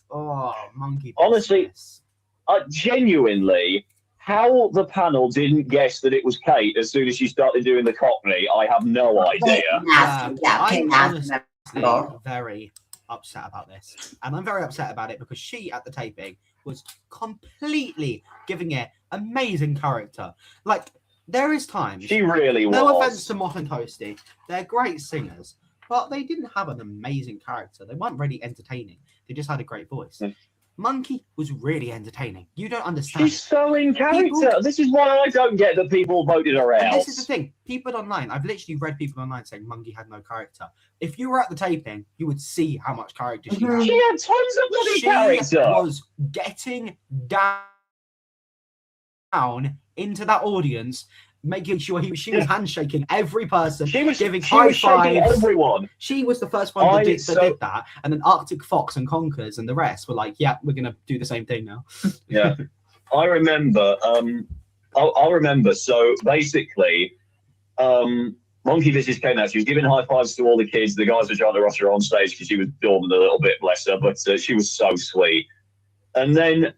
B: Oh, monkey.
C: Honestly, genuinely, how the panel didn't guess that it was Kate as soon as she started doing the Cockney, I have no idea.
B: I'm honestly very upset about this. And I'm very upset about it because she, at the taping, was completely giving it amazing character. Like, there is times.
C: She really was.
B: No offense to Moth and Toasty. They're great singers, but they didn't have an amazing character. They weren't really entertaining. They just had a great voice. Monkey was really entertaining. You don't understand.
C: She's so in character. This is why I don't get that people voted her out.
B: This is the thing. People online, I've literally read people online saying Monkey had no character. If you were at the taping, you would see how much character she had.
C: She had tons of bloody character.
B: She was getting down into that audience making sure she was handshaking every person.
C: She was
B: giving
C: she
B: high
C: was shaking
B: fives.
C: everyone.
B: She was the first one that did that, and then Arctic Fox and Conkers and the rest were like, "Yeah, we're gonna do the same thing now."
C: Yeah, I remember. I remember. So basically, Monkey Business came out. She was giving high fives to all the kids. The guys were trying to rush her on stage because she was dormant a little bit, bless her. But she was so sweet. And then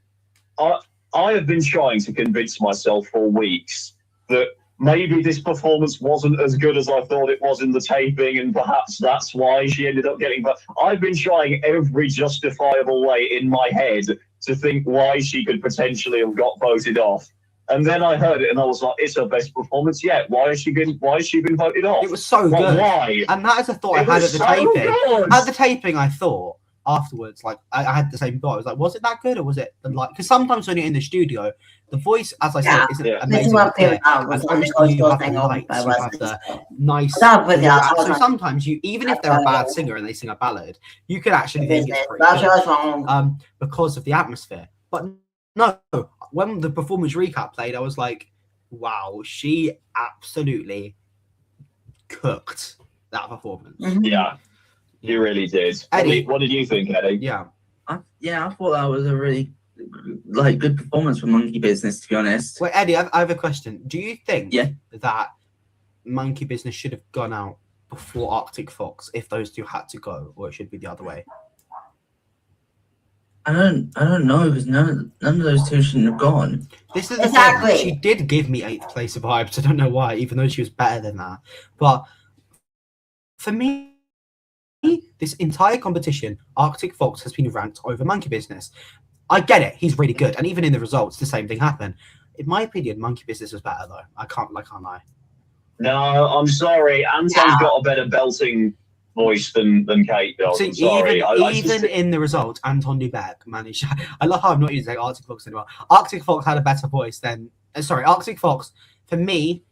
C: I have been trying to convince myself for weeks that maybe this performance wasn't as good as I thought it was in the taping, and perhaps that's why she ended up getting. But I've been trying every justifiable way in my head to think why she could potentially have got voted off. And then I heard it, and I was like, "It's her best performance yet. Why has she been voted off?
B: It was so good.
C: Why?"
B: And that is a thought I had at the taping. At the taping, I thought afterwards, like I had the same thought. I was like, "Was it that good, or was it like?" Because sometimes when you're in the studio, the voice, as I said, isn't amazing. And obviously, you have the lights, you have the nice. So sometimes you, even if they're a bad singer and they sing a ballad, you could actually think it's pretty good, because of the atmosphere. But no, when the performance recap played, I was like, wow, she absolutely cooked that performance.
C: Yeah, you really did.
B: Eddie,
C: what did you think, Eddie?
B: Yeah.
D: I thought that was a really good performance for Monkey Business, to be honest.
B: Wait, Eddie, I have a question. Do you think
D: that
B: Monkey Business should have gone out before Arctic Fox if those two had to go, or it should be the other way?
D: I don't know, because none of those two shouldn't have gone.
B: This is the thing. She did give me 8th place vibes. I don't know why, even though she was better than that. But for me, this entire competition, Arctic Fox has been ranked over Monkey Business. I get it. He's really good. And even in the results, the same thing happened. In my opinion, Monkey Business was better, though. I can't lie. No,
C: I'm sorry. Anton's got a better belting voice than Kate does.
B: See,
C: I'm sorry.
B: Even in the result, Anton Dubeck managed. I love how I'm not using Arctic Fox anymore. Arctic Fox had a better voice than. Arctic Fox, for me,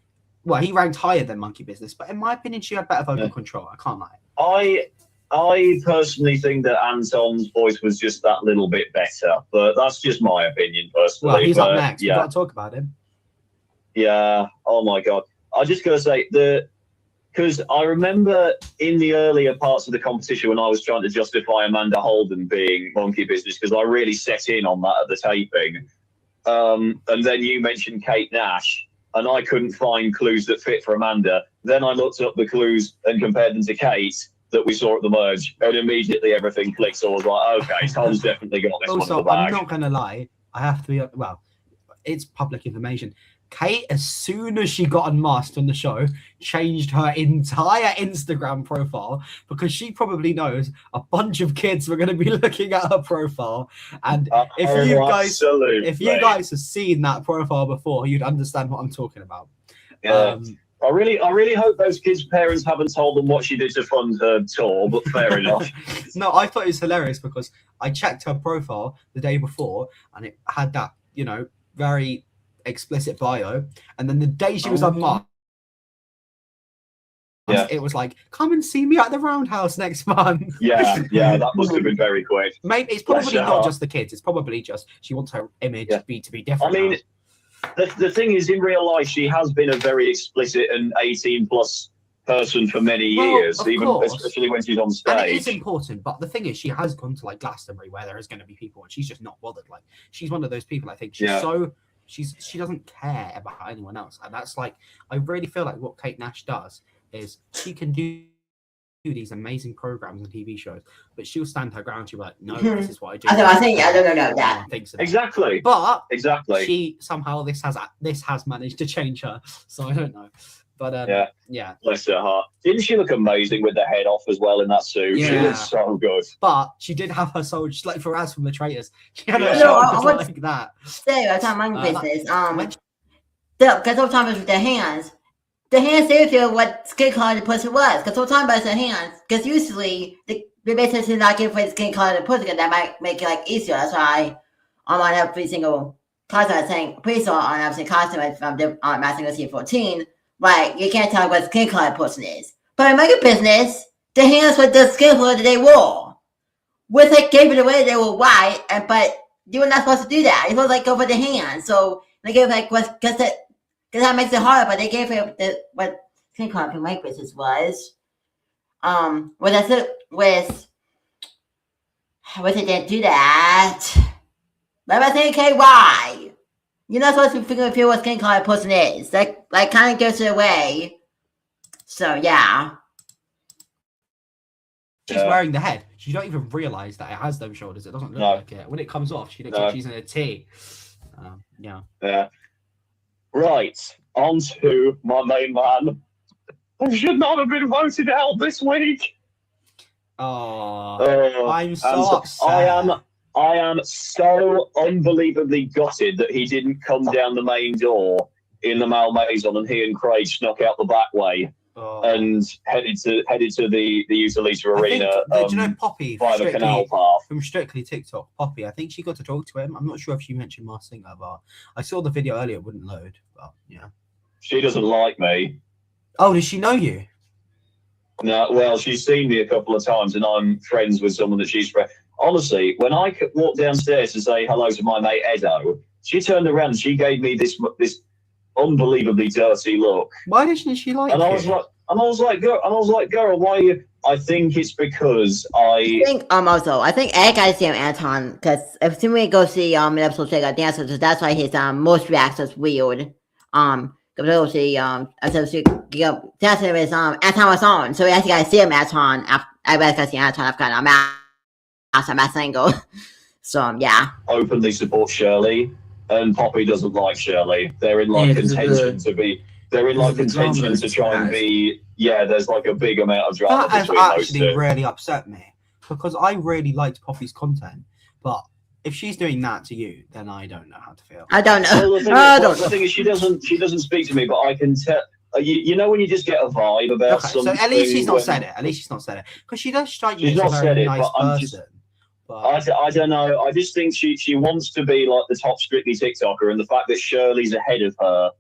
B: well, he ranked higher than Monkey Business, but in my opinion, she had better vocal control. I can't lie.
C: I personally think that Anton's voice was just that little bit better, but that's just my opinion personally.
B: Well, he's up next. We've got to talk about him.
C: Yeah. Oh my God. I just gotta say because I remember in the earlier parts of the competition when I was trying to justify Amanda Holden being Monkey Business, because I really set in on that at the taping. And then you mentioned Kate Nash, and I couldn't find clues that fit for Amanda. Then I looked up the clues and compared them to Kate that we saw at the merge, and immediately everything clicked. So I was like, okay, Tom's definitely got this one in the bag.
B: I'm not going to lie. I have to be, well, it's public information. Kate, as soon as she got unmasked on the show, changed her entire Instagram profile because she probably knows a bunch of kids were going to be looking at her profile. And if you guys have seen that profile before, you'd understand what I'm talking about.
C: Yeah. I really hope those kids' parents haven't told them what she did to fund her tour, but fair enough.
B: No, I thought it was hilarious because I checked her profile the day before and it had that, very explicit bio, and then the day she was unmarked, it was like, come and see me at the Roundhouse next month.
C: Yeah, that must have been very quick.
B: Maybe it's probably not just the kids, it's probably just she wants her image to be different.
C: I mean, the thing is, in real life, she has been a very explicit and 18 plus person for many years, especially when she's on stage.
B: And it is important, but the thing is, she has gone to like Glastonbury where there is going to be people, and she's just not bothered. Like, she's one of those people. I think she doesn't care about anyone else, and that's like, I really feel like what Kate Nash does is she can do these amazing programs and TV shows, but she'll stand her ground. She'll be like, no, this is what I do.
A: I think I don't know that.
C: Exactly.
B: But
C: exactly,
B: she somehow this has managed to change her. So I don't know. But yeah.
C: Bless her heart. Didn't she look amazing with the head off as well in that suit?
B: Yeah.
C: She looked so good.
B: But she did have her soul, just like for us from the Traitors. She had her shoulders like that.
A: Say, I talk Monkey Business. Because I'm talking about the hands. The hands do feel what skin color the pussy was. Because we're talking about the hands. Because usually the business is not give for the skin color of the pussy, because that might make it like easier. That's why I'm on every single costume saying pre-show on every single costume from Master Lucy 14. Like, you can't tell what skin color the person is. But in Monkey Business, the hands with the skin color that they wore. With they gave it away, they were white, but you were not supposed to do that. You're supposed to go for the hands. So they gave because Because that makes it hard, but they gave him what skin color for Mike Business was. Well, that's it with. What they didn't do that. But I think KY. You're not supposed to figure what skin color a person is. That kind of gives it away. So yeah.
B: She's wearing the head. She don't even realize that it has those shoulders. It doesn't look like it. When it comes off, she looks like she's in a T. Yeah.
C: Yeah. Right. On to my main man. I should not have been voted out this week.
B: Oh, I'm so upset.
C: I am so unbelievably gutted that he didn't come down the main door in the Malmaison and he and Craig snuck out the back way and headed to the Utilita Arena.
B: Do you know Poppy
C: by the canal path
B: from Strictly TikTok? Poppy, I think she got to talk to him. I'm not sure if she mentioned Mars Singer, but I saw the video earlier. It wouldn't load, but yeah.
C: She doesn't like me.
B: Oh, does she know you?
C: No, well, she's seen me a couple of times, and I'm friends with someone that she's friends. Honestly, when I walked downstairs to say hello to my mate Edo, she turned around and she gave me this unbelievably dirty look.
B: Why didn't she like you?
C: I was like, girl, why are you? I think it's because I
A: think I think Ed got to see Anton because if we go see an episode check out dancers, that's why his most reactions weird. Because dancing is Anton was on, so we actually got to see him Anton. I got to see Anton. I've got my single. So yeah.
C: Openly support Shirley, and Poppy doesn't like Shirley. They're in contention to be. They're in contention to try and be. Yeah, there's a big amount of drama.
B: That has actually really upset me because I really liked Poppy's content, but if she's doing that to you, then I don't know how to feel.
A: I don't know. The
C: thing is, she doesn't speak to me, but I can tell. You know when you just get a vibe about something.
B: So at least she's not said it. At least she's not said it because she does strike you as a very nice person.
C: I don't know. I just think she wants to be like the top Strictly TikToker, and the fact that Shirley's ahead of her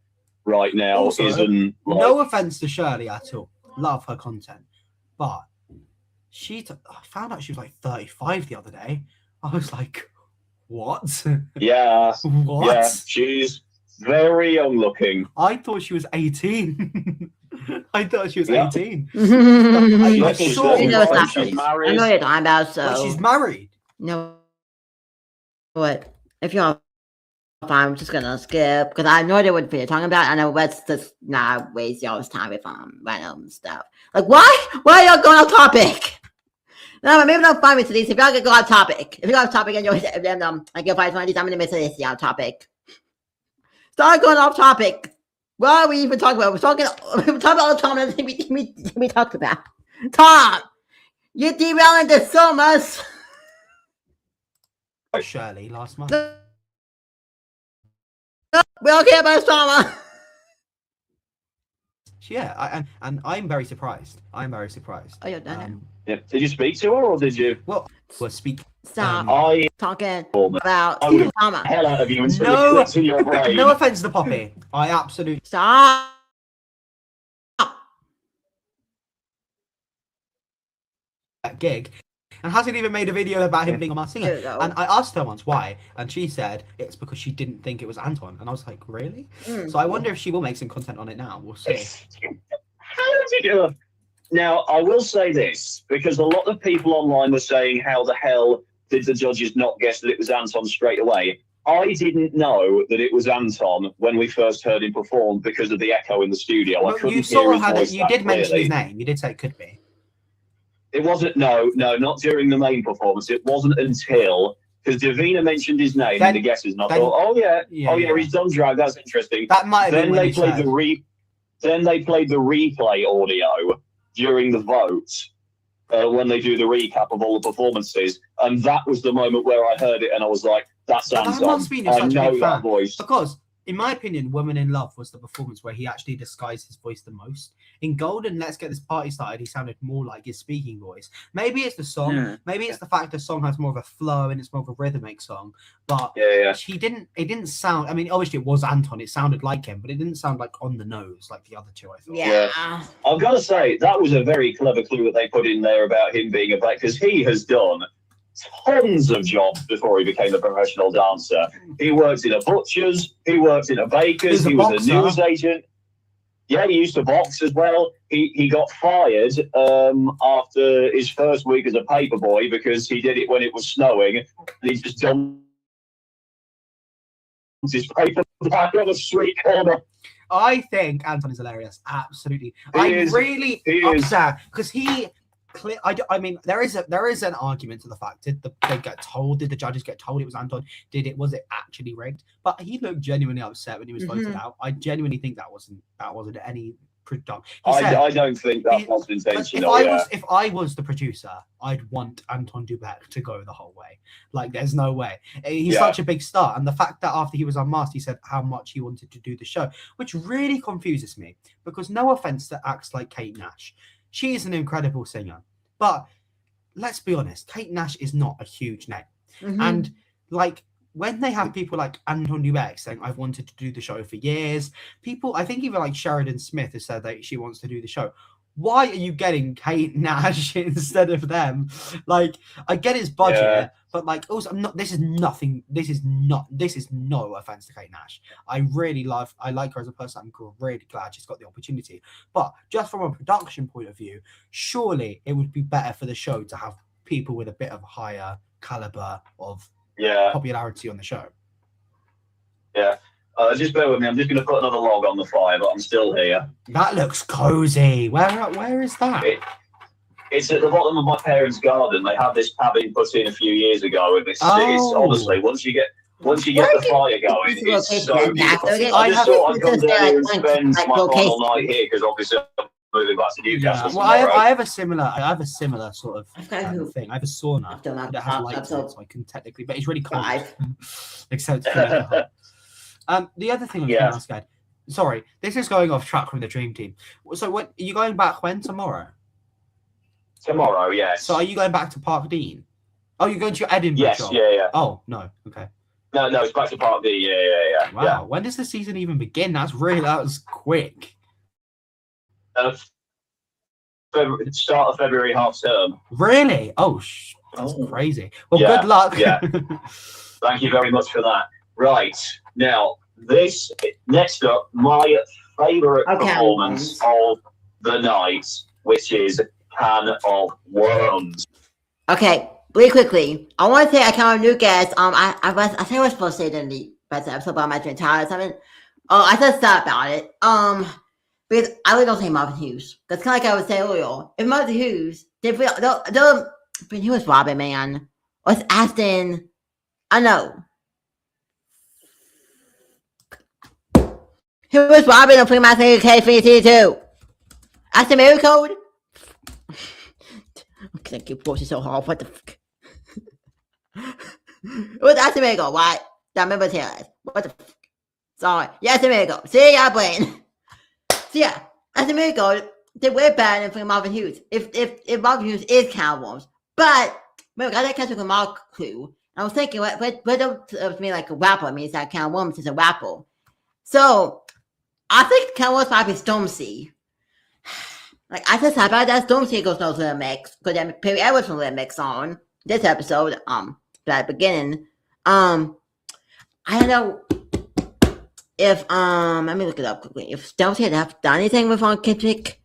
C: right now
B: also,
C: isn't.
B: No offense to Shirley at all. Love her content, but I found out she was 35 the other day. I was like, what?
C: Yeah.
B: What?
C: Yeah, she's very young looking.
B: I thought she was 18. I thought she was 18.
A: I know
C: she's
A: married. I know you're talking about. So
B: she's married.
A: No. What? If you're I'm just gonna skip because I know they would be talking about. I know let's just not waste y'all's time with random stuff. Why are y'all going off topic? No, maybe don't find me to these. If y'all can go off topic, if you go off topic and you're then I can find one of these, I'm gonna miss this on topic. Start going off topic. What are we even talking about? We're talking about Tom and we talked about. Tom, you're derailing this so much.
B: Shirley last month.
A: We don't care about Sama.
B: Yeah, and I'm very surprised. I'm very surprised.
A: Oh, you're done.
C: Yeah. Did you speak to her or did you?
B: Well, we'll speak.
A: Stop talking about Sama.
C: Hell out of you until it clicks in your brain.
B: No offense to Poppy. I absolutely
A: stop.
B: That gig. And hasn't even made a video about him being a Mars Singer. And I asked her once why, and she said it's because she didn't think it was Anton. And I was like, really? So I wonder if she will make some content on it now. We'll see.
C: How did you do it? Now, I will say this, because a lot of people online were saying, how the hell did the judges not guess that it was Anton straight away? I didn't know that it was Anton when we first heard him perform because of the echo in the studio.
B: Well,
C: I couldn't
B: you saw
C: hear his voice.
B: You did mention his name. You did say it could be.
C: It wasn't, no, not during the main performance. It wasn't until, because Davina mentioned his name in the guesses, and I thought, oh yeah, he's done drag, that's interesting.
B: That might have been
C: Then they played the replay audio during the vote, when they do the recap of all the performances, and that was the moment where I heard it, and I was like, that's Anton.
B: That must be
C: I know that voice.
B: Because, in my opinion, Woman in Love was the performance where he actually disguised his voice the most. In Golden, Let's Get This Party Started, he sounded more like his speaking voice. Maybe it's the song. Yeah. Maybe it's the fact the song has more of a flow and it's more of a rhythmic song. But it didn't sound, I mean, obviously it was Anton. It sounded like him, but it didn't sound like on the nose like the other two, I thought.
A: Yeah.
C: I've got to say, that was a very clever clue that they put in there about him being a black, because he has done tons of jobs before he became a professional dancer. He worked in a butcher's, he worked in a baker's, he was a newsagent. Yeah, he used to box as well. He got fired after his first week as a paperboy because he did it when it was snowing. And he just dumped his paper back on a street corner.
B: I think Anton is hilarious. Absolutely. I'm really upset because I mean, there is an argument to the fact did the judges get told it was Anton? Was it actually rigged? But he looked genuinely upset when he was voted out. I genuinely think that wasn't any production.
C: I don't think that was intentional.
B: If I was the producer, I'd want Anton Dubek to go the whole way. Like, there's no way. He's such a big star, and the fact that after he was unmasked, he said how much he wanted to do the show, which really confuses me. Because no offense to acts like Kate Nash. She is an incredible singer, but let's be honest, Kate Nash is not a huge name. And like when they have people like Anton Dubek saying, I've wanted to do the show for years, I think even like Sheridan Smith has said that she wants to do the show. Why are you getting Kate Nash instead of them? Like, I get his budget, but like, also, this is no offense to Kate Nash. I like her as a person. I'm really glad she's got the opportunity. But just from a production point of view, surely it would be better for the show to have people with a bit of higher caliber of popularity on the show. Yeah.
C: Just bear with me. I'm just going to put another log on the fire, but I'm still here.
B: That looks cozy. Where is that?
C: It's at the bottom of my parents' garden. They had this cabin put in a few years ago, and it's honestly once you get the fire going, it's so beautiful. I just thought I'd come down here and spend my final night here because obviously I'm moving back to Newcastle.
B: Well, I have a similar sort of thing. I have a sauna that has lights in it, so I can technically, but it's really cold. Except for the other thing I'm going to ask, Ed. Sorry, this is going off track from the Dream Team. So, what are you going back when? Tomorrow?
C: Tomorrow, yes.
B: So, are you going back to Park Dean? Oh, you're going to your Edinburgh job?
C: Yeah.
B: Oh, no, okay.
C: No, it's back to Park Dean. Yeah.
B: Wow,
C: yeah.
B: When does the season even begin? That was quick.
C: Start of February, half term.
B: Really? Oh, that's crazy. Well, good luck.
C: Yeah. Thank you very much for that. Right. Now, next up, my favourite performance of the night, which is Can of Worms.
A: Okay, really quickly, I want to say I count a new guest. I think I was supposed to say it in the best episode about my dream child or something. Oh, I said stop about it. Because I really don't say Marvin Hughes. That's kind of like I would say earlier. If Marvin Hughes, he was Robin, man. Or it's Aston. I know. Who was Robin and putting my thing K3T2? That's the mirror code? I can't keep pushing so hard. What the fuck? That's the mirror code, right? That member tell us. What the fuck? Sorry. Yes, the mirror code. See, y'all brain. So yeah, that's the mirror code. They were bad and putting Marvin Hughes. If Marvin Hughes is Can of Worms. But, remember, I got that catch with a Mark clue. I was thinking, what does mean like a rapper? It means that Can of Worms is a rapper. So, I think Can of Worms might be Stormzy. Like, I just about that Stormzy goes no Little Mix. Because then Perry Edwards from Little Mix on this episode, at the beginning. I don't know if, let me look it up quickly. If Stormzy had done anything with on Kendrick,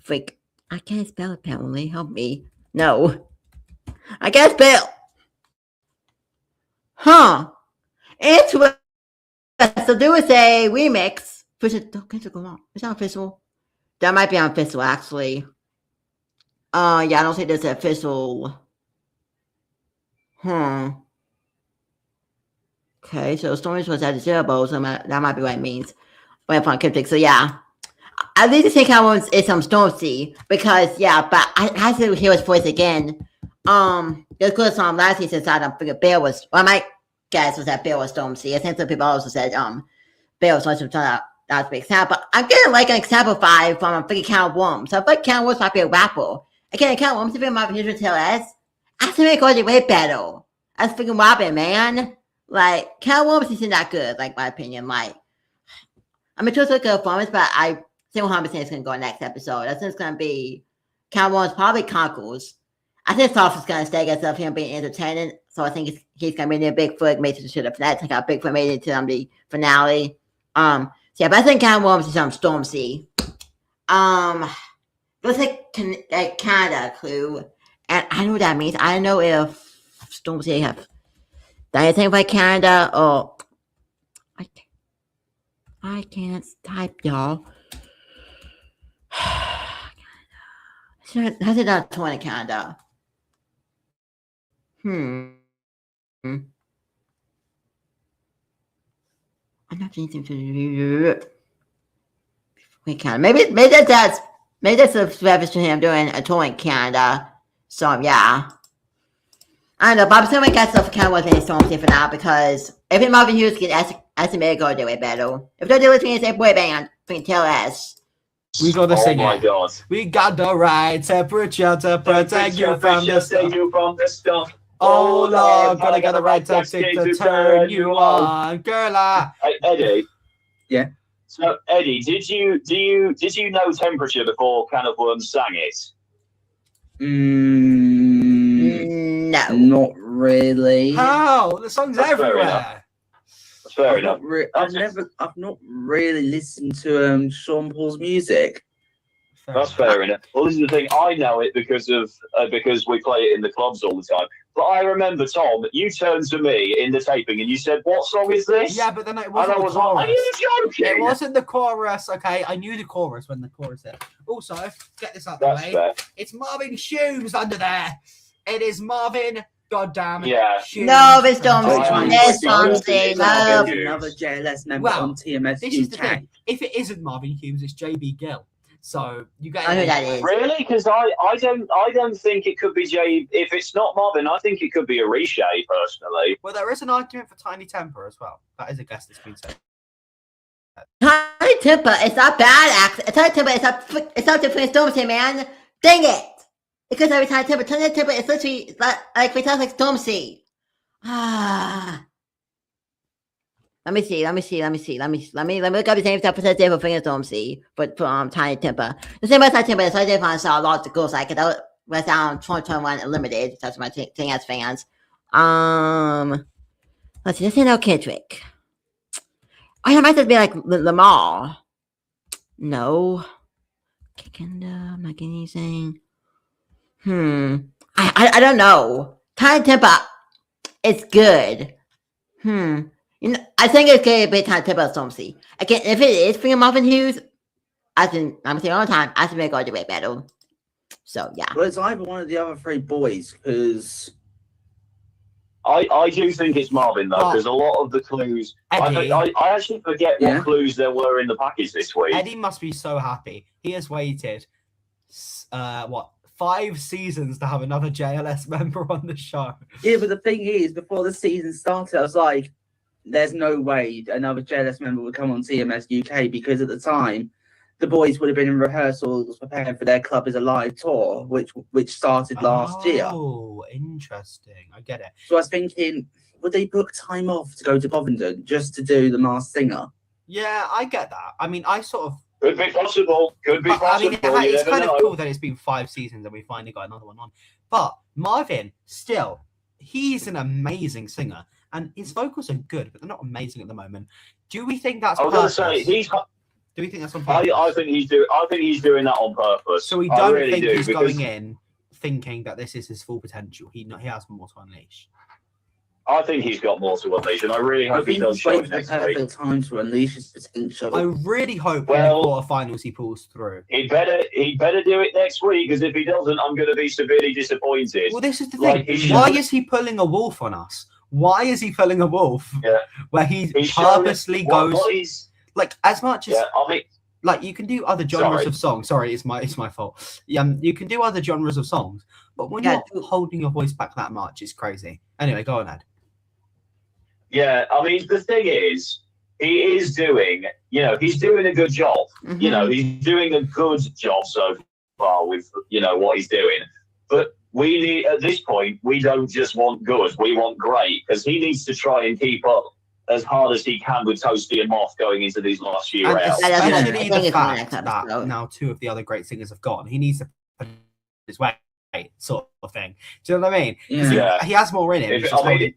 A: freak. I can't spell it, apparently. Help me. No. I can't spell. Huh. Interesting. So there was a remix. It's not official. That might be unofficial, actually. Yeah, I don't think there's an official. Okay, so Stormzy was at the zero, so that might be what it means. But so yeah. At least I think I want it's some Stormzy because but I have to hear his voice again. There's good song last season I don't figure Bear was my guess was that Bear was Stormzy. I think some people also said Bear was Stormzy that's a big example. But I'm getting like an example 5 from a freaking Can of Worms. So I think Can of Worms might be a rapper. Again, Can of Worms if it might be tell us. I think it goes way better. That's freaking Robin, man. Like Can of Worms isn't that good, like my opinion. Like I'm a good performance, but I think 100% it's gonna go next episode. I think it's gonna be Can of Worms probably conquers. I think Soft is gonna stay because of him being entertaining. So I think he's gonna be near Bigfoot, made it to the finale. I think Bigfoot made it to the finale. So yeah, but I think Canada Williams is Stormzy. Looks like Canada clue, and I know what that means. I don't know if Stormzy have done anything about Canada or I can't type, y'all. How's it not torn in Canada? I'm not doing anything to we can. Maybe that's a service to him doing a tour in Canada. So yeah. I don't know, but I'm assuming got stuff for Canada wasn't any Stormzy for now because if Marvin Hughes can estimate go do it better. If they're doing it as a boy band, can tell us.
B: We gotta sing
C: Oh my
B: it.
C: god.
B: We got the right temperature to protect you from the stuff. Oh Lord, gotta get the right tactic to turn you on, girl.
C: Hey, Eddie.
D: Yeah.
C: So Eddie, did you know temperature before Can of Worms sang it?
A: No.
D: Not really.
B: How? The song's
C: That's fair
B: everywhere.
C: That's fair enough.
D: I've not really listened to Sean Paul's music.
C: That's fair enough. Well, this is the thing. I know it because we play it in the clubs all the time. But I remember, Tom, you turned to me in the taping and you said, "What song is this?"
B: Yeah, but then it
C: And
B: wasn't
C: I
B: the
C: was like,
B: chorus.
C: "Are you joking?"
B: It wasn't the chorus, okay? I knew the chorus when the chorus hit. Also, get this out the
C: That's
B: way.
C: fair.
B: It's Marvin Hughes under there. It is Marvin, goddamn
C: Yeah.
B: Hughes.
A: No, it's Stormzy.
C: I'm
A: It's
C: pretty
A: Stormzy.
C: sure
A: No.
C: it's
D: Another JLS member
B: Well,
D: on TMS
B: This
D: UK.
B: is the thing. If it isn't Marvin Hughes, it's JB Gill. So you get
A: I know who that is.
C: Really? Because I don't think it could be Jay. If it's not Marvin, I think it could be Arisha personally.
B: Well, there is an argument for Tiny Temper as well. That is a guess that's been said.
A: Tiny Temper, it's not bad. Tiny Temper, it's not different Stormzy, man. Dang it! Because every Tiny Temper is literally like it sounds like Stormzy. Ah. Let me look up the same stuff for different thing as Stormzy, but for Tiny Temper. The same as Tiny Temper, so I did find a lot of cool like that was down 2021 Unlimited. That's my thing as fans. Let's see, this ain't no Kendrick. Oh, it might just be like Lamar. No. Kicking I'm not getting anything. I don't know. Tiny Temper, it's good. You know, I think it's good to be Tiny Temper Stormzy. Again, if it is for Marvin Hughes, I'm saying all the time, I think go to way better. So yeah.
D: Well, it's either one of the other three boys because
C: I do think it's Marvin though, because a lot of the clues.
B: Eddie,
C: I actually forget what clues there were in the package this week.
B: Eddie must be so happy. He has waited, 5 seasons to have another JLS member on the show.
D: Yeah, but the thing is, before the season started, I was like, "There's no way another JLS member would come on TMS UK," because at the time, the boys would have been in rehearsals preparing for their Club is Alive tour, which started last year.
B: Oh, interesting. I get it.
D: So I was thinking, would they book time off to go to Covington just to do the Masked Singer?
B: Yeah, I get that. I mean, I sort of.
C: Could be possible. Could be
B: But, I mean,
C: possible.
B: it's kind of cool that it's been 5 seasons and we finally got another one on. But Marvin, still, he's an amazing singer, and his vocals are good, but they're not amazing at the moment. Do we think that's?
C: I was going to say he's.
B: Do we think that's on purpose?
C: I think he's doing that on purpose.
B: So we don't
C: really
B: think he's
C: because
B: going in thinking that this is his full potential. He has more to unleash.
C: I think he's got more to unleash, and I really
D: I
C: hope he
D: think
C: does
D: he's
C: show
D: waiting
C: it
D: for the
C: next week.
D: perfect time to unleash his potential.
B: I really hope in the quarterfinals he pulls through.
C: He'd better do it next week, because if he doesn't, I'm going to be severely disappointed.
B: Well, this is the
C: Like,
B: thing. Why is he pulling a wolf on us? Why is he pulling a wolf?
C: Yeah.
B: Where he
C: He's
B: purposely
C: showing
B: goes
C: what he's.
B: like as much as
C: Yeah, I mean,
B: like you can do other genres
C: Sorry.
B: of songs. Sorry, it's my fault. You can do other genres of songs, but when
A: Yeah.
B: you're holding your voice back that much, it's crazy. Anyway, go on, Ed.
C: yeah, I mean, the thing is, he is doing, he's doing a good job.
A: Mhm.
C: He's doing a good job so far with, what he's doing. But we need, at this point, we don't just want good, we want great, because he needs to try and keep up as hard as he can with Toasty and Moth going into these last few
B: And
C: rounds.
B: especially
A: I think
B: the
A: it's on the
B: fact
A: next
B: that
A: episode.
B: now 2 of the other great singers have gone, he needs to put his way. sort of thing. Do you know what I mean?
D: Yeah.
B: He has more in him.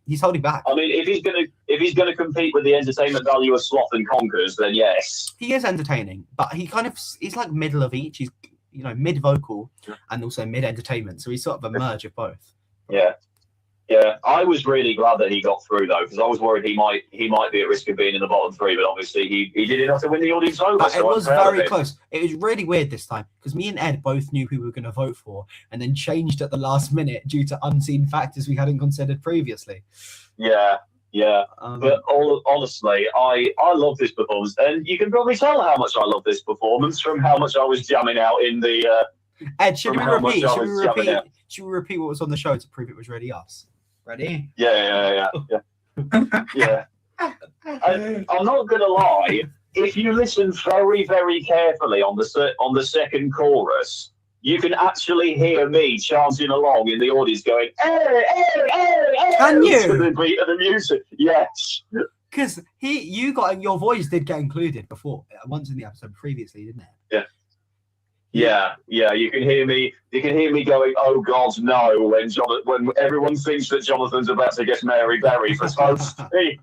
B: He's holding back.
C: I mean, if he's gonna compete with the entertainment value of Sloth and Conkers, then yes,
B: he is entertaining, but he's like middle of each. He's mid vocal and also mid entertainment, so he's sort of a merge of both.
C: Yeah. Yeah, I was really glad that he got through though, because I was worried he might be at risk of being in the bottom 3, but obviously he did enough to win the audience over.
B: It was very close. It was really weird this time because me and Ed both knew who we were going to vote for, and then changed at the last minute due to unseen factors we hadn't considered previously.
C: Yeah. But honestly, I love this performance, and you can probably tell how much I love this performance from how much I was jamming out in the.
B: Ed, should we repeat what was on the show to prove it was really us? Ready?
C: Yeah. Yeah. I'm not gonna lie. If you listen very, very carefully on the second chorus, you can actually hear me chanting along in the audience, going, "Hey, hey, hey, hey!"
B: Can you?
C: To the beat of the music. Yes.
B: Because your voice did get included before once in the episode previously, didn't it?
C: Yeah. You can hear me. You can hear me going, "Oh God, no!" When everyone thinks that Jonathan's about to get Mary Berry for Toasty.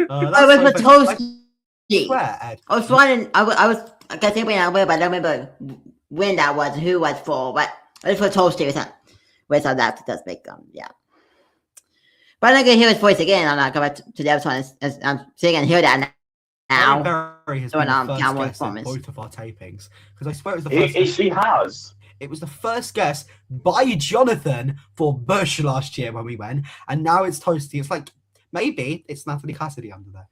A: I was for Toasty.
B: Where, Ed?
A: I was wondering. I was guessing when I went, but I don't remember when that was, who was for. But it was for Toasty with that does make yeah. But I'm gonna hear his voice again. I'm not go back to the episode and so you can hear that now.
B: Barry has been the first guest in both of our tapings because I swear it was the first.
C: He has.
B: It was the first guest by Jonathan for Bush last year when we went, and now it's Toasty. It's like maybe it's Natalie Cassidy under there.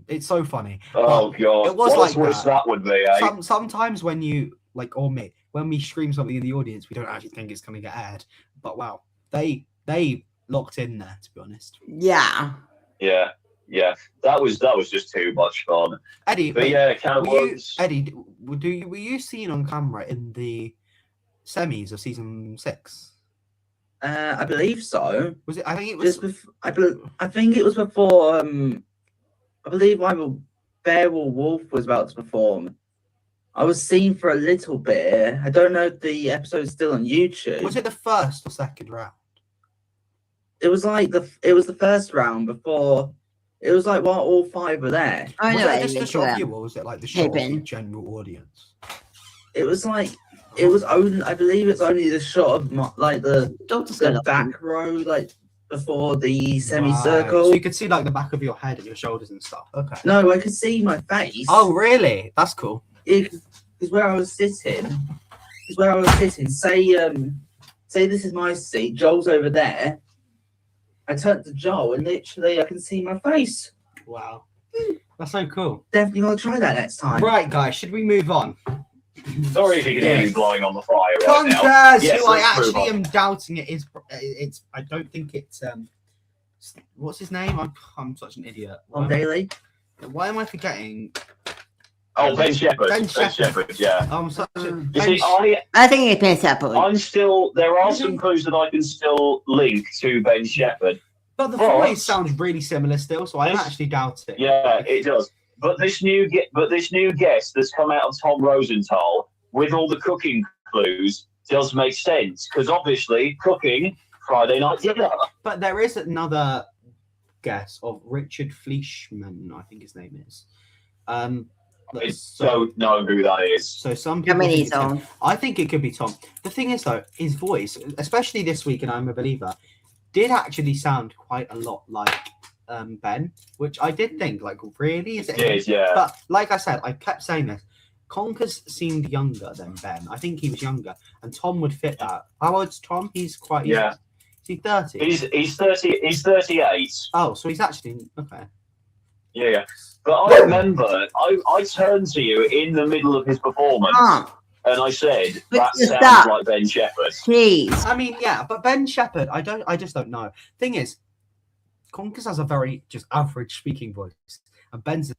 B: It's so funny.
C: Oh God!
B: It was
C: what
B: like
C: that would be. Eh?
B: Sometimes when you or me, when we scream something in the audience, we don't actually think it's going to get aired. But wow, they locked in there, to be honest.
A: Yeah.
C: Yeah, that was just too much fun.
B: Eddie,
C: but
B: Eddie, were you seen on camera in the semis of season 6?
D: I believe so.
B: Was it? I think it was.
D: I think it was before. I believe either Bear or Wolf was about to perform. I was seen for a little bit. I don't know if the episode's still on YouTube.
B: Was it the first or second round?
D: It was like the first round before. It was like while all 5 were there.
A: I know.
B: Was it just the shot of you, or was it like the shot of the general audience?
D: It was like it was only. I believe it's only the shot of the back row, like before the semicircle.
B: So you could see like the back of your head and your shoulders and stuff. Okay.
D: No, I could see my face.
B: Oh, really? That's cool.
D: Because where I was sitting. Say this is my seat. Joel's over there. I turned to Joel and literally I can see my face.
B: Wow. That's so cool.
D: Definitely gonna try that next time.
B: Right, guys, should we move on?
C: Sorry if you can hear me blowing on the fire right now.
B: Yes, who I actually am doubting it's I don't think it's what's his name? I'm such an idiot.
D: On Daily.
B: Why am I forgetting?
C: Oh, Ben Shepherd. Ben Shepherd, yeah.
B: I'm such a
A: I think it's Ben Shepherd.
C: There are some clues that I can still link to Ben Shepherd.
B: But the voice sounds really similar still, so I actually doubt it.
C: Yeah, it does. But this new guest that's come out of Tom Rosenthal with all the cooking clues does make sense because obviously cooking Friday night dinner.
B: But there is another guess of Richard Fleischman, I think his name is.
C: I don't know who that is.
B: So some people I think it could be Tom. The thing is though, his voice, especially this week in I'm a Believer, did actually sound quite a lot like Ben, which I did think, like, really? Is it?
C: It is, yeah.
B: But like I said, I kept saying this. Conkers seemed younger than Ben. I think he was younger, and Tom would fit that. How old's Tom? He's quite young.
C: Yeah.
B: Is he 30?
C: He's 30. He's 38.
B: Oh, so he's actually okay.
C: Yeah. But I remember I turned to you in the middle of his performance and I said, that sounds like Ben Shepherd.
A: Please.
B: I mean, yeah, but Ben Shepherd, I just don't know. Thing is, Conkers has a very just average speaking voice, and Ben's the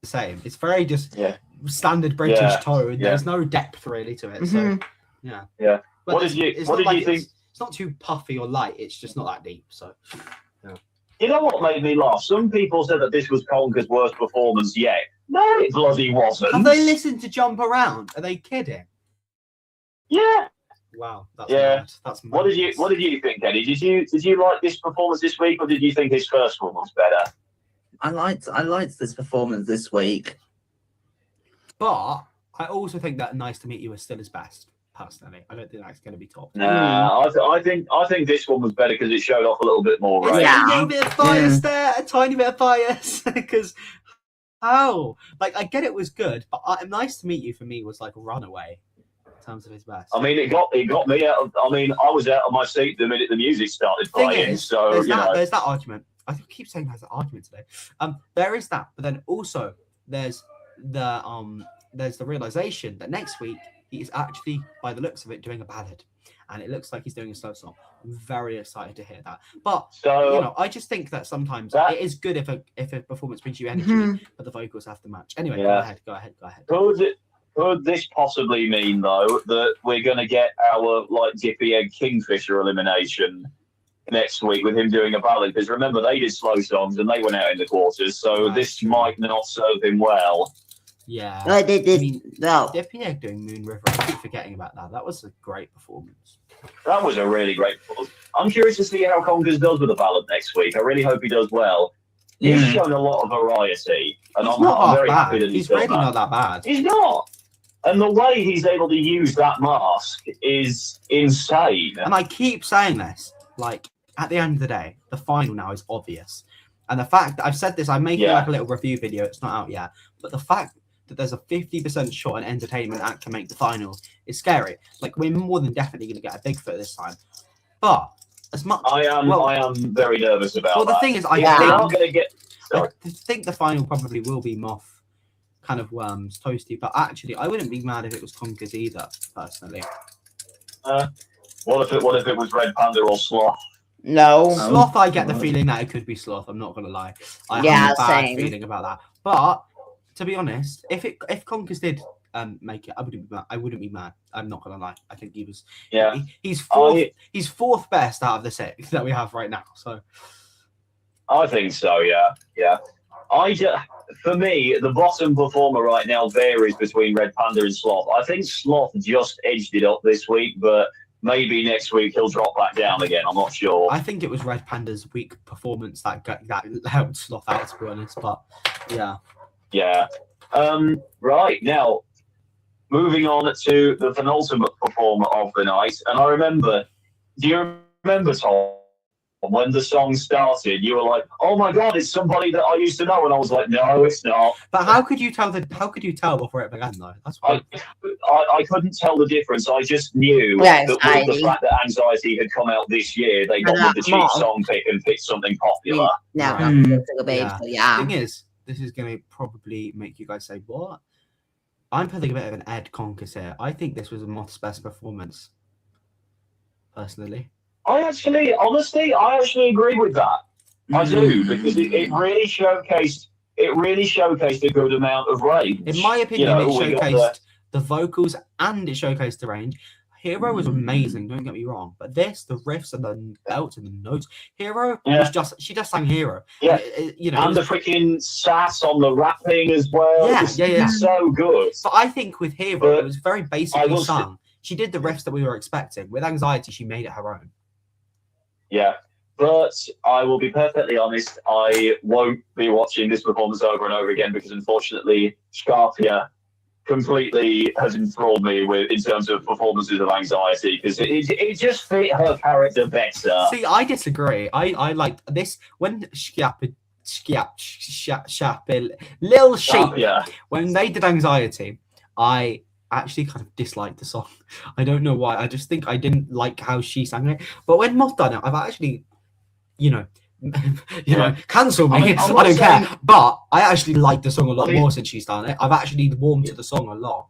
B: same. It's very just standard British tone. Yeah. There's no depth really to it. So yeah.
C: But what did you think?
B: It's not too puffy or light. It's just not that deep. So yeah.
C: You know what made me laugh? Some people said that this was Conkers' worst performance yet. No, it bloody wasn't.
B: Have they listened to Jump Around? Are they kidding?
C: Yeah.
B: Wow, that's
C: Yeah.
B: mad. That's mad.
C: What did you think, Eddie? Did you like this performance this week, or did you think his first one was better?
D: I liked this performance this week.
B: But I also think that Nice to Meet You is still his best. Personally, I don't think that's going to be top.
C: Nah, I think this one was better because it showed off a little bit more. Right?
A: Yeah.
B: A little bit of bias there, a tiny bit of bias, because like I get it was good, but Nice to Meet You for me was like a runaway in terms of his best.
C: I mean, it got me out of. I mean, I was out of my seat the minute the music started playing. So
B: there's that argument. I keep saying there's an argument today. There is that, but then also there's the realization that next week he is actually, by the looks of it, doing a ballad, and it looks like he's doing a slow song. I'm very excited to hear that. But I just think that sometimes it is good if a performance brings you energy, but the vocals have to match. Anyway, go ahead.
C: Could this possibly mean though that we're going to get our like Dippy Egg Kingfisher elimination next week with him doing a ballad? Because remember, they did slow songs and they went out in the quarters, so this might not serve him well.
B: Yeah.
A: No,
B: Dippy Egg doing Moon River. I keep forgetting about that. That was a great performance.
C: That was a really great performance. I'm curious to see how Conkers does with the ballad next week. I really hope he does well. He's shown a lot of variety, and I'm very happy that
B: he's really not that bad.
C: He's not. And the way he's able to use that mask is insane.
B: And I keep saying this, like, at the end of the day, the final now is obvious. And the fact that I've said this, I'm making like a little review video, it's not out yet. But the fact that there's a 50% shot an entertainment act can make the final is scary. Like, we're more than definitely going to get a Bigfoot this time. But as much
C: I am very nervous about
B: the thing is, I think the final probably will be Moth, kind of Worms, Toasty. But actually, I wouldn't be mad if it was Conkers either, personally.
C: What if it was Red Panda or Sloth?
A: No.
B: Sloth, I get the feeling that it could be Sloth. I'm not going to lie. I have a bad feeling about that. But to be honest, if Conkers did make it, I wouldn't be mad. I'm not going to lie. I think he was.
C: Yeah.
B: He's fourth. He's fourth best out of the 6 that we have right now. So.
C: I think so. Yeah. For me, the bottom performer right now varies between Red Panda and Sloth. I think Sloth just edged it up this week, but maybe next week he'll drop back down again. I'm not sure.
B: I think it was Red Panda's weak performance that helped Sloth out, to be honest. But yeah.
C: Right now, moving on to the penultimate performer of the night, and I remember. Do you remember, Tom? When the song started, you were like, "Oh my god, it's somebody that I used to know," and I was like, "No, it's not."
B: But how could you tell before it began, though? That's why
C: I couldn't tell the difference. I just knew that with the fact that Anxiety had come out this year, they got the cheap song pick and picked something popular.
B: The thing is, this is going to probably make you guys say, "What?" I'm putting a bit of an Ed Conkers here. I think this was a Moth's best performance, personally.
C: I actually agree with that. I do, because it really showcased a good amount of range.
B: In my opinion, it showcased the vocals and it showcased the range. Hero was amazing, don't get me wrong, but the riffs and the belts and the notes, Hero was she just sang Hero.
C: Yeah, and the freaking sass on the rapping as well. Yeah. So good.
B: But I think with Hero, it was very basically sung. She did the riffs that we were expecting. With Anxiety, she made it her own.
C: Yeah, but I will be perfectly honest, I won't be watching this performance over and over again because unfortunately Scarpia completely has enthralled me in terms of performances of Anxiety because it just fit her character better.
B: See, I disagree. I liked this when Lil Sheep, when they did Anxiety, I actually kind of disliked the song. I don't know why. I just think I didn't like how she sang it. But when Moth done it, I've actually, cancel me. I don't care. But I actually like the song a lot more since she's done it. I've actually warmed to the song a lot.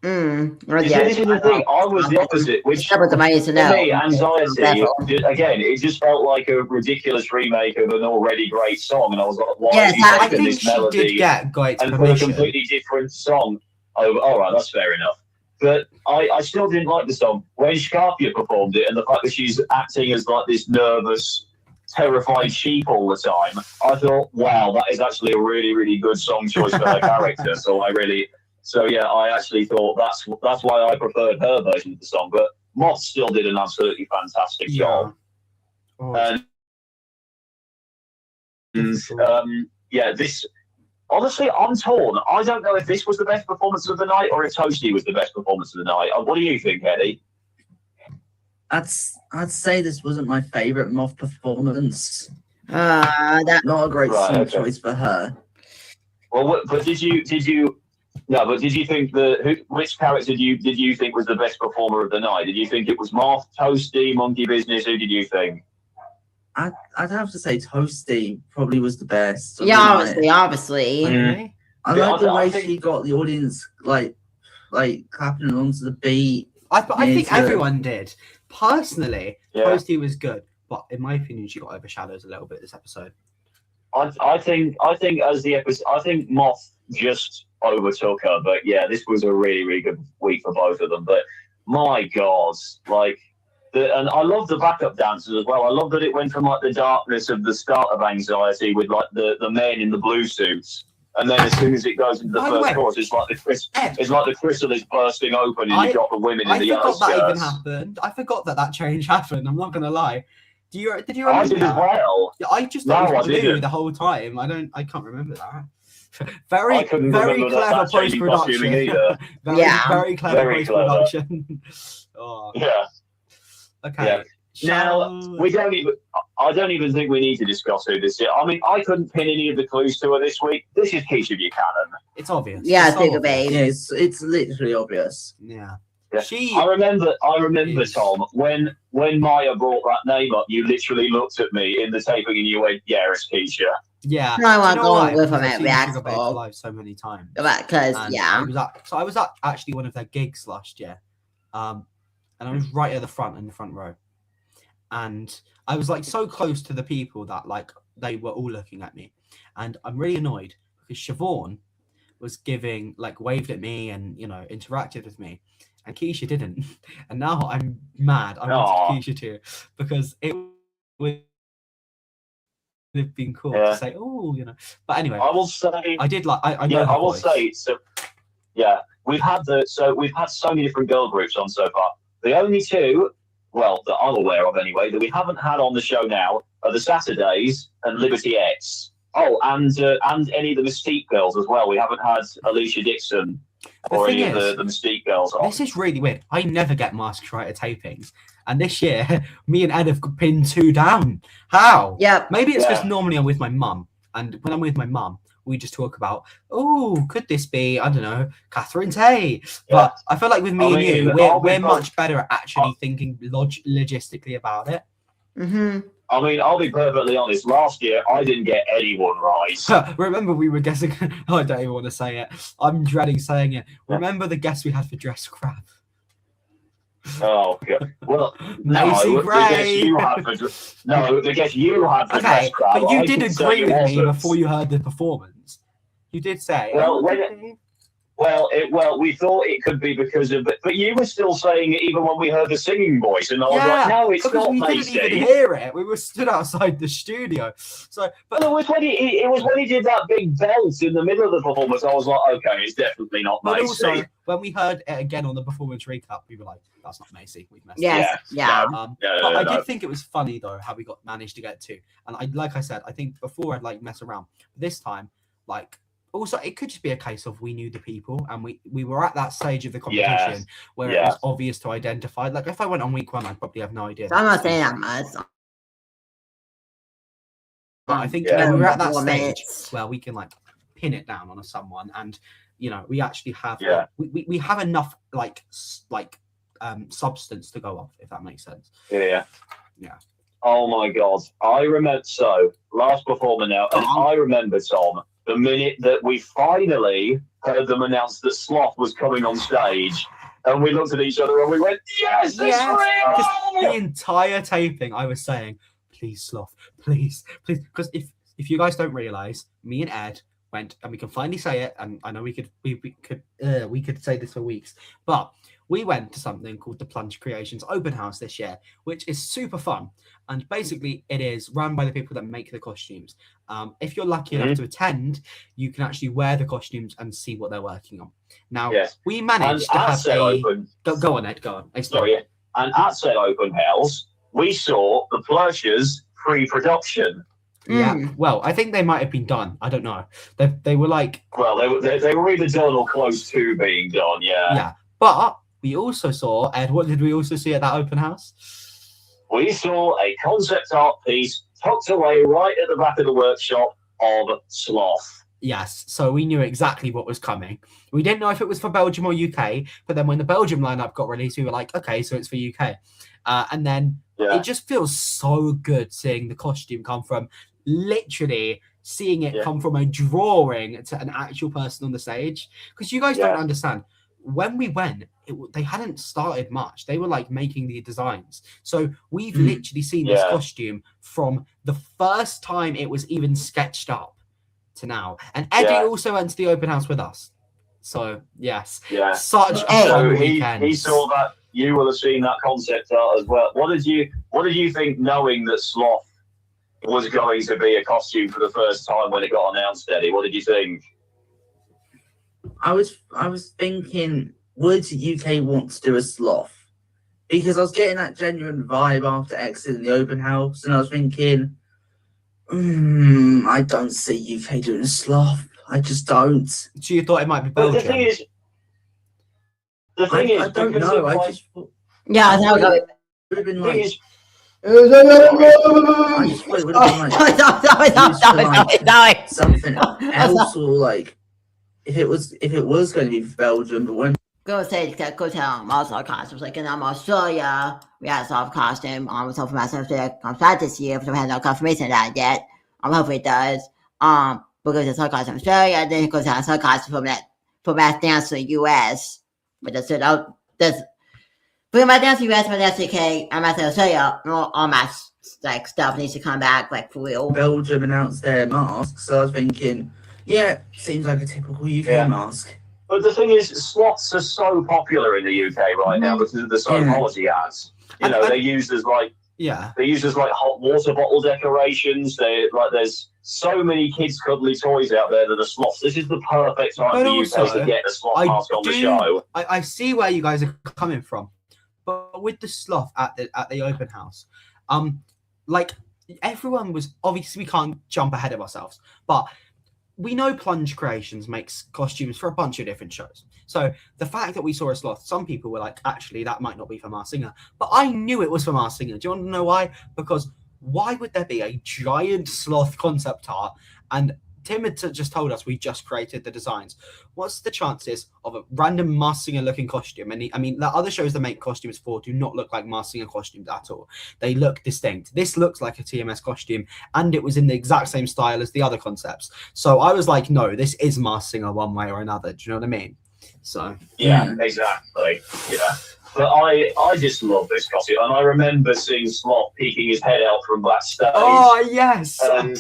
C: This is the thing. I was the opposite. Which
A: that was amazing.
C: For me, Anxiety, again, it just felt like a ridiculous remake of an already great song, and I was like, "Why are you taking this melody
B: did get great
C: and put a completely different song?" Oh, all right, that's fair enough. But I still didn't like the song. When Scarpia performed it and the fact that she's acting as like this nervous, terrified sheep all the time, I thought, wow, that is actually a really, really good song choice for her character. So I really So yeah, I actually thought that's why I preferred her version of the song. But Moth still did an absolutely fantastic job. And this honestly, I'm torn. I don't know if this was the best performance of the night or if Toasty was the best performance of the night. What do you think, Eddie?
D: I'd say this wasn't my favorite Moth performance.
A: That
D: not a great song choice for her.
C: Well, but did you think which character did you think was the best performer of the night? Did you think it was Moth, Toasty, Monkey Business? Who did you think?
D: I'd have to say Toasty probably was the best.
A: Yeah, obviously.
D: Mm-hmm. I like the way she got the audience like clapping along to the beat.
B: I think everyone did. Personally, Toasty was good, but in my opinion, she got overshadowed a little bit this episode.
C: I think as the episode, I think Moth just overtook her. But yeah, this was a really, really good week for both of them. But my God, and I love the backup dancers as well. I love that it went from like the darkness of the start of Anxiety with like the men in the blue suits, and then as soon as it goes into the first chorus, it's like the crystal is bursting open, and you've got the women in the yellow skirts. I forgot that even happened.
B: I forgot that change happened. I'm not gonna lie. Did you remember
C: I did
B: that?
C: as well.
B: Yeah, I just thought it was blue the whole time. I can't remember that. Very clever post production. Very clever post production. Oh.
C: Yeah.
B: Okay.
C: Yeah. Now I don't even think we need to discuss who this is. I mean, I couldn't pin any of the clues to her this week. This is Keisha Buchanan.
B: It's obvious.
A: Yeah, Sugar Babe.
D: Yeah, it's literally obvious.
B: Yeah.
C: Yeah. I remember, Tom, when Maya brought that name up, you literally looked at me in the taping and you went, "Yeah, it's Keisha."
B: Yeah.
A: No, I want to go with him at React
B: live so many times.
A: Because
B: I was at actually one of their gigs last year, and I was right at the front in the front row, and I was like so close to the people that like they were all looking at me, and I'm really annoyed because Siobhan was waved at me and interacted with me. And Keisha didn't, and now I'm mad. I wanted Keisha to, because it would have been cool to say, But anyway,
C: I will say
B: I did like. I know.
C: I will say so. Yeah, we've had so many different girl groups on so far. The only two, well, that I'm aware of anyway, that we haven't had on the show now are the Saturdays and Liberty X. Oh, and any of the Mystique girls as well. We haven't had Alicia Dixon. Or any of the Mystique girls on.
B: This is really weird. I never get Mask Writer tapings. And this year, me and Ed have pinned 2 down. How?
A: Yeah.
B: Maybe it's because normally I'm with my mum. And when I'm with my mum, we just talk about, could this be, I don't know, Catherine Tay? Yeah. But I feel like with me and you, we're much better at actually thinking logistically about it.
A: Mm-hmm.
C: I mean, I'll be perfectly honest. Last year, I didn't get anyone right.
B: Remember, we were guessing. I don't even want to say it. I'm dreading saying it. Remember the guest we had for Dress Crab?
C: Oh, God. Well,
B: Macy Gray.
C: The guest you had for Dress Crab.
B: But you did agree with me before you heard the performance. You did say.
C: Well, we thought it could be because of it, but you were still saying it even when we heard the singing voice, and I was like, "No, it's not."
B: We didn't even hear it. We were stood outside the studio. So, but
C: it was when he did that big belt in the middle of the performance. I was like, "Okay, it's definitely not Macy."
B: But also, when we heard it again on the performance recap, we were like, "That's not Macy. We've messed
A: up." Yeah.
B: But I did think it was funny though how we managed to get 2, and like I said, I think before I'd mess around. But this time, also, it could just be a case of we knew the people and we were at that stage of the competition where it was obvious to identify. Like, if I went on week 1, I'd probably have no idea.
A: So I'm not saying that much.
B: But I think we're at that stage where we can pin it down on someone, and we actually have we have enough substance to go off, if that makes sense.
C: Yeah. Oh my God, I remember. So last performer now, and I remember, Tom, the minute that we finally heard them announce that Sloth was coming on stage, and we looked at each other and we went, "Yes, it's real!"
B: Just the entire taping, I was saying, "Please, Sloth, please." Because if you guys don't realize, me and Ed went, and we can finally say it, and I know we could say this for weeks, but we went to something called the Plunge Creations Open House this year, which is super fun. And basically, it is run by the people that make the costumes. If you're lucky enough to attend, you can actually wear the costumes and see what they're working on. Now, we managed to have Go on, Ed. Go on.
C: Sorry. And at said open house, we saw the PRESHOW pre-production.
B: Yeah, well, I think they might have been done. I don't know. They were like...
C: Well, they were either done or close to being done, yeah.
B: Yeah, but we also saw, Ed, what did we also see at that open house?
C: We saw a concept art piece tucked away right at the back of the workshop of Sloth.
B: Yes, so we knew exactly what was coming. We didn't know if it was for Belgium or UK, but then when the Belgium lineup got released, we were like, okay, so it's for UK. And then it just feels so good seeing the costume come from literally seeing it come from a drawing to an actual person on the stage. Because you guys don't understand. When we went, they hadn't started much. They were like making the designs. So we've literally seen this costume from the first time it was even sketched up to now. And Eddie also went to the open house with us. So yes, such a fun weekend.
C: He saw that. You will have seen that concept art as well. What did you think, knowing that Sloth was going to be a costume for the first time when it got announced, Eddie? What did you think?
D: I was thinking, would UK want to do a Sloth? Because I was getting that genuine vibe after exiting the open house, and I was thinking, I don't see UK doing a Sloth. I just don't.
B: So you thought it might be Belgium?
C: But the thing is,
D: I don't know. I just thought,
A: yeah, I know.
D: it would have been like. Something else, or like if it was going to be Belgium, but when
A: go tell also costumes like in Australia we had a soft costume. So for myself to come back this year, so we had no confirmation of that yet. Hopefully it does. Because it's soft costume in Australia, then it goes to a soft costume from that dance to the US. But that's for my dance to the US, my dance to UK, I'm at Australia, all my like stuff needs to come back like for real.
D: Belgium announced their masks, so I was thinking, seems like a typical UK mask.
C: But the thing is, sloths are so popular in the UK right now because of the psychology ads. You know, they're used as like hot water bottle decorations. There's so many kids' cuddly toys out there that are sloths. This is the perfect time for you guys to get a sloth mask on the show.
B: I see where you guys are coming from, but with the sloth at the open house, like everyone was obviously, we can't jump ahead of ourselves, but we know Plunge Creations makes costumes for a bunch of different shows. So the fact that we saw a sloth, some people were like, actually, that might not be for Masked Singer. But I knew it was for Masked Singer. Do you want to know why? Because why would there be a giant sloth concept art? And Tim had just told us we just created the designs. What's the chances of a random Masked Singer looking costume? And I mean, the other shows that make costumes for do not look like Masked Singer costumes at all. They look distinct. This looks like a TMS costume, and it was in the exact same style as the other concepts. So I was like, no, this is Masked Singer one way or another. Do you know what I mean? So
C: yeah, exactly. Yeah. But I just love this costume, and I remember seeing Sloth peeking his head out from backstage.
B: Oh yes.
C: And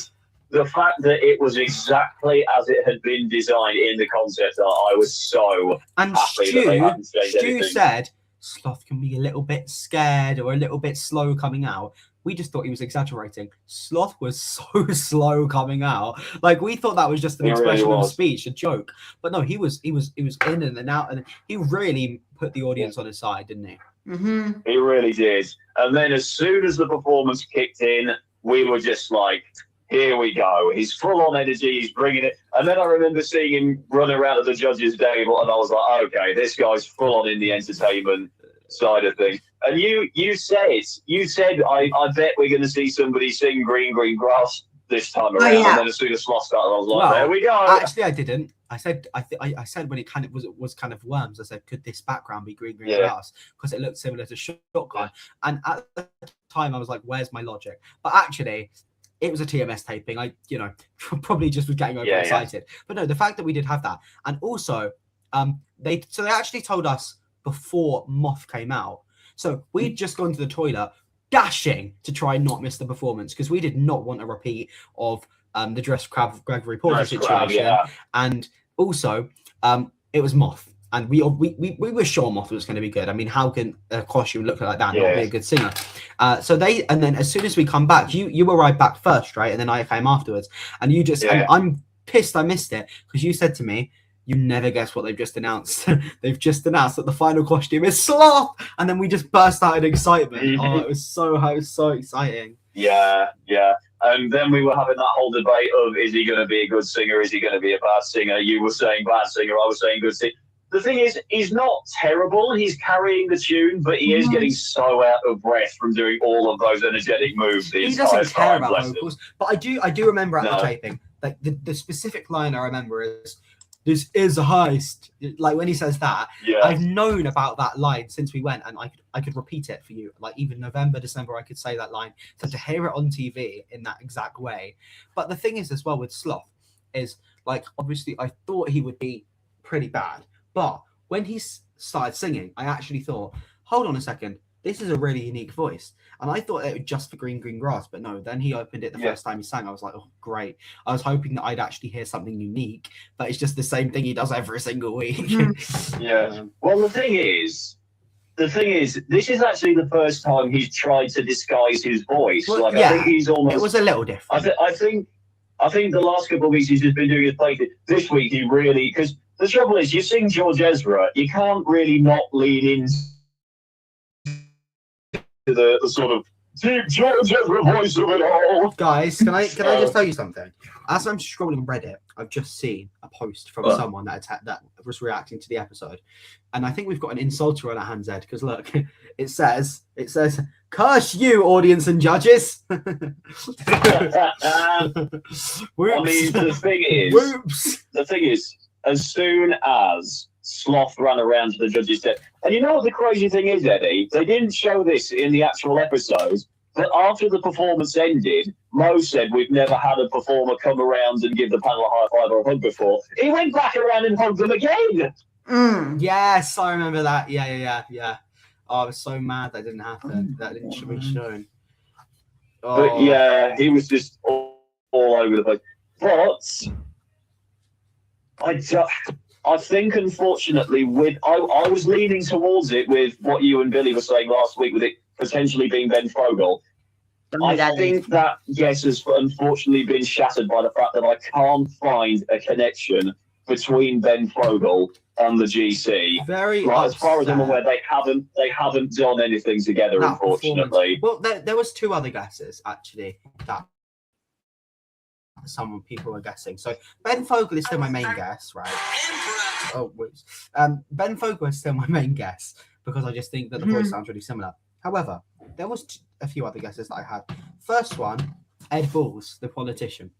C: the fact that it was exactly as it had been designed in the concept art, I was so happy that they hadn't changed anything.
B: Stu said Sloth can be a little bit scared or a little bit slow coming out. We just thought he was exaggerating. Sloth was so slow coming out. Like, we thought that was just an expression of speech, a joke. But no, he was in and out, and he really put the audience on his side, didn't he?
A: Mm-hmm.
C: He really did. And then as soon as the performance kicked in, we were just like, here we go. He's full on energy. He's bringing it. And then I remember seeing him run around at the judges' table, and I was like, okay, this guy's full on in the entertainment side of things. And you said, I bet we're going to see somebody sing Green Green Grass this time around. And then as soon as Sloth started, I was like, there we go.
B: Actually, I didn't. I said when it kind of was kind of worms, I said, could this background be Green Green Grass? Because it looked similar to Shotgun. And at the time, I was like, where's my logic? But actually, it was a TMS taping. I, probably just was getting overexcited. But no, the fact that we did have that, and also, they actually told us before Moth came out. So we'd just gone to the toilet. dashing to try and not miss the performance because we did not want a repeat of the Dress Crab Gregory Porter situation. And also, it was Moth. And we were sure Moth was going to be good. I mean, how can a costume look like that and not be a good singer? And then as soon as we come back, you arrived back first, right? And then I came afterwards. And you just, and I'm pissed I missed it because you said to me, you never guess what they've just announced. They've just announced that the final costume is Sloth. And then we just burst out in excitement. Oh, it was so exciting.
C: Yeah. And then we were having that whole debate of, is he going to be a good singer? Is he going to be a bad singer? You were saying bad singer. I was saying good singer. The thing is, he's not terrible. He's carrying the tune, but he is getting so out of breath from doing all of those energetic moves.
B: He doesn't care about vocals. But I do remember at the taping, like the specific line I remember is, "This is a heist." Like when he says that, I've known about that line since we went, and I could repeat it for you. Like even November, December, I could say that line. So to hear it on TV in that exact way. But the thing is, as well with Sloth, is like obviously I thought he would be pretty bad. But when he started singing, I actually thought, hold on a second, this is a really unique voice. And I thought it was just for Green Green Grass, but no, then he opened it the first time he sang. I was like, oh, great. I was hoping that I'd actually hear something unique, but it's just the same thing he does every single week.
C: Well, the thing is, this is actually the first time he's tried to disguise his voice.
B: Well,
C: like, I think he's almost...
B: It was a little different.
C: I think the last couple of weeks he's just been doing his play. This week he really... Because the trouble is, you sing George Ezra, you can't really not lean into the sort of deep George Ezra voice of it all.
B: Guys, can I just tell you something? As I'm scrolling Reddit, I've just seen a post from someone that was reacting to the episode, and I think we've got an insulter on our hands, Ed. Because look, it says, "Curse you, audience and judges."
C: I mean, the thing is, as soon as Sloth ran around to the judges' desk, and you know what the crazy thing is, Eddie? They didn't show this in the actual episodes, but after the performance ended, Mo said we've never had a performer come around and give the panel a high five or a hug before. He went back around and hugged them again.
B: Yes, I remember that. Yeah. Oh, I was so mad that didn't happen. That didn't be shown.
C: But yeah, he was just all over the place. But I think, unfortunately, I was leaning towards it with what you and Billy were saying last week, with it potentially being Ben Fogle. I think that guess has unfortunately been shattered by the fact that I can't find a connection between Ben Fogle and the GC. As far as I'm aware, they haven't done anything together, unfortunately.
B: Well, there was two other guesses actually that some people are guessing. So Ben Fogle is still my main guess, right? Oh, wait. Ben Fogle is still my main guess because I just think that the voice sounds really similar. However, there was a few other guesses that I had. First one, Ed Balls, the politician.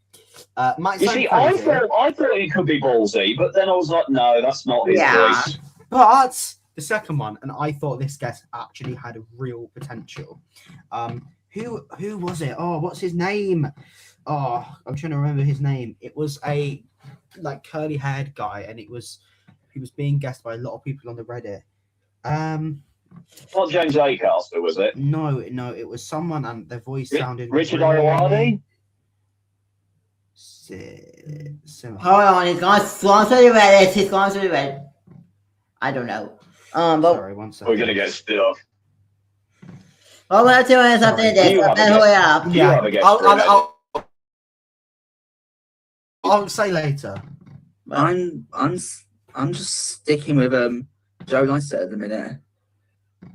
B: I
C: thought he could be ballsy, but then I was like, no, that's not his voice.
B: But the second one, and I thought this guess actually had a real potential. Who was it? Oh, what's his name? Oh, I'm trying to remember his name. It was a like curly-haired guy, and he was being guessed by a lot of people on the Reddit.
C: Not James Acaster, was it?
B: No, it was someone, and their voice sounded
C: Richard Ayoade.
A: Hold on, he's gone through the Reddit. He's gone through the Reddit. I don't know. But
B: sorry, one second.
C: We're gonna get stuff.
A: Well, we're doing something
B: I'll say later.
D: I'm just sticking with Joe Lycett at the minute.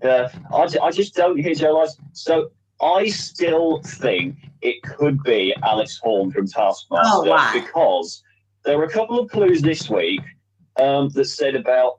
C: Yeah, I just don't hear Joe Lycett. So I still think it could be Alex Horn from Taskmaster because there were a couple of clues this week that said about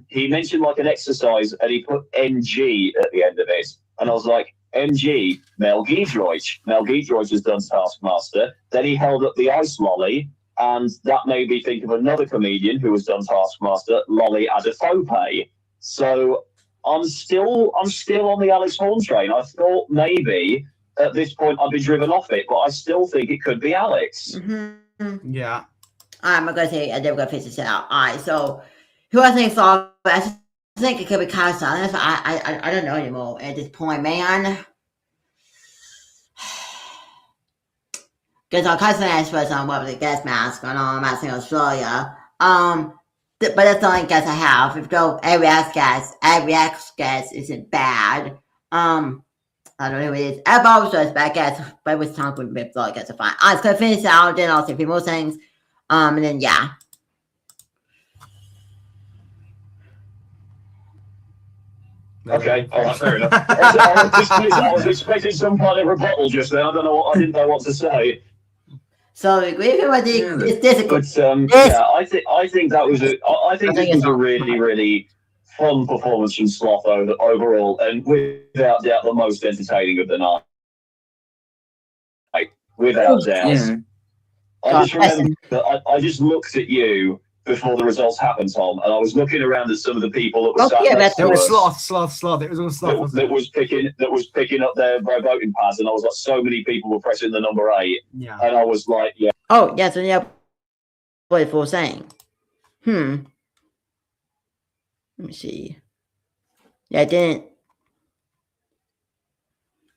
C: he mentioned like an exercise and he put MG at the end of it, and I was like, MG, Mel Giedroyc. Mel Giedroyc has done Taskmaster. Then he held up the ice lolly, and that made me think of another comedian who has done Taskmaster, Lolly Adefope. So I'm still on the Alex Horn train. I thought maybe at this point I'd be driven off it, but I still think it could be Alex.
B: Yeah.
A: I'm gonna say they're gonna fix this out. All right, so who I think saw? I think it could be Kyle Silence. I don't know anymore at this point, man. because our cousin asked for some what was the gas mask on I'm in Australia. But that's the only guess I have. If though every guess isn't bad. I don't know who it is. I've always just bad guess, but it was time with me, so I guess it's fine. I was gonna finish out, then I'll say a few more things. And then yeah.
C: Okay, all right, fair enough. I was expecting some kind of rebuttal just then. I didn't know what to say.
A: So agree with it's difficult.
C: But yeah, I think that was a really, really fun performance from Sloth overall, and without doubt the most entertaining of the night. Without doubt. Yeah. I just remember that I just looked at you before the results happened, Tom, and I was looking around at some of the people that were sat next to us.
B: Sloth. It was all Sloth.
C: That was picking up their voting pads, and I was like, so many people were pressing the number 8.
B: Yeah.
C: And I was like, yeah.
A: Oh, yes, and yeah, what it was saying. Let me see. Yeah, I didn't.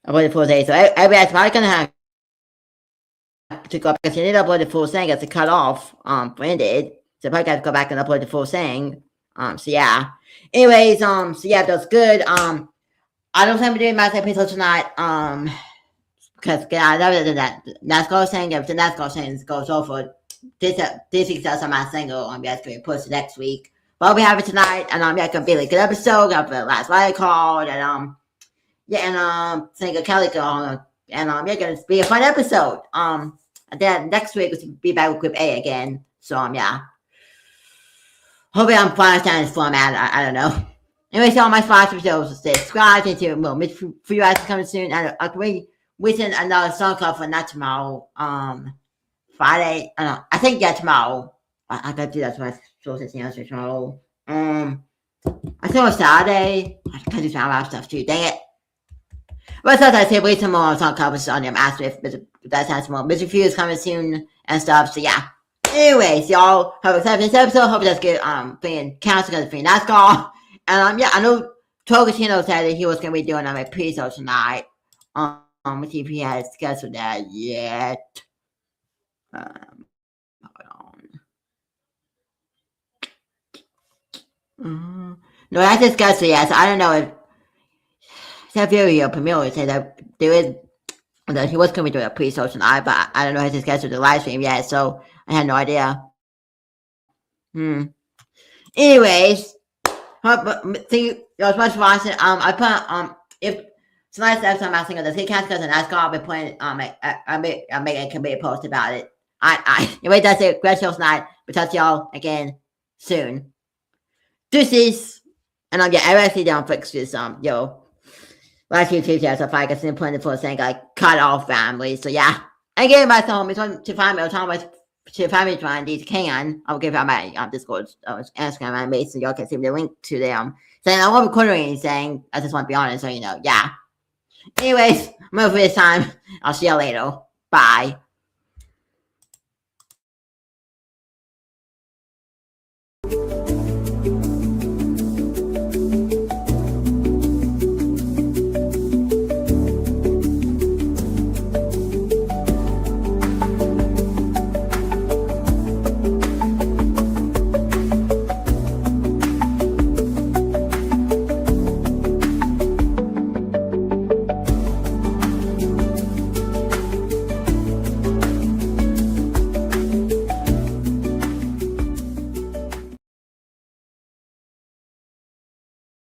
A: I put it full saying. So everybody's probably gonna have to go because you need to upload the full saying. It's a cut off. Ended. So probably got to go back and upload the full saying. So yeah. Anyways, so yeah, that's good. I don't think I'm doing my episode tonight. Because I know that NASCAR saying if the NASCAR saying goes over this week's on my single, that's going to be posted next week. But we have it tonight, and yeah, it's gonna be a good episode. Got the last light card, and single Kelly girl, and yeah, gonna be a fun episode. And then next week we'll be back with Group A again. So yeah. Hopefully I'm fine understanding this format. I don't know. Anyway, so all my sponsors subscribe to for you guys coming soon. And I'll be within another song call for not tomorrow. Friday. I think tomorrow. I gotta do that to my sources answer tomorrow. I think on Saturday. I gotta do some other stuff too. Dang it. But sometimes I say wait some more on song covers on them after if that sounds more. Mr. Few is coming soon and stuff. So yeah. Anyways, y'all have a excited this episode. Hope that's good. Playing council because playing NASCAR. And yeah, I know Togachino said that he was gonna be doing a pre-show tonight. Let's see if he has scheduled that yet. Hold on. No, that's his schedule yet. So I don't know if that video premiere said that there is that he was gonna be doing a pre-show tonight, but I don't know if he's scheduled the live stream yet. So I had no idea. Anyways, thank you so much for watching. I put if tonight's episode I'm asking the Cast because NASCAR I'll be playing I make a committee post about it. Anyway, that's it. Great show tonight. But talk to y'all again soon. Deuces. And I actually don't fix this last few Tuesdays so I can playing the full thing like cut off family. So yeah. Again my home is to find me to find me trying these I'll give out my Discord Instagram my mates so y'all can see the link to them. Saying I won't record anything. I just want to be honest, so yeah. Anyways, I'm over this time. I'll see y'all later. Bye.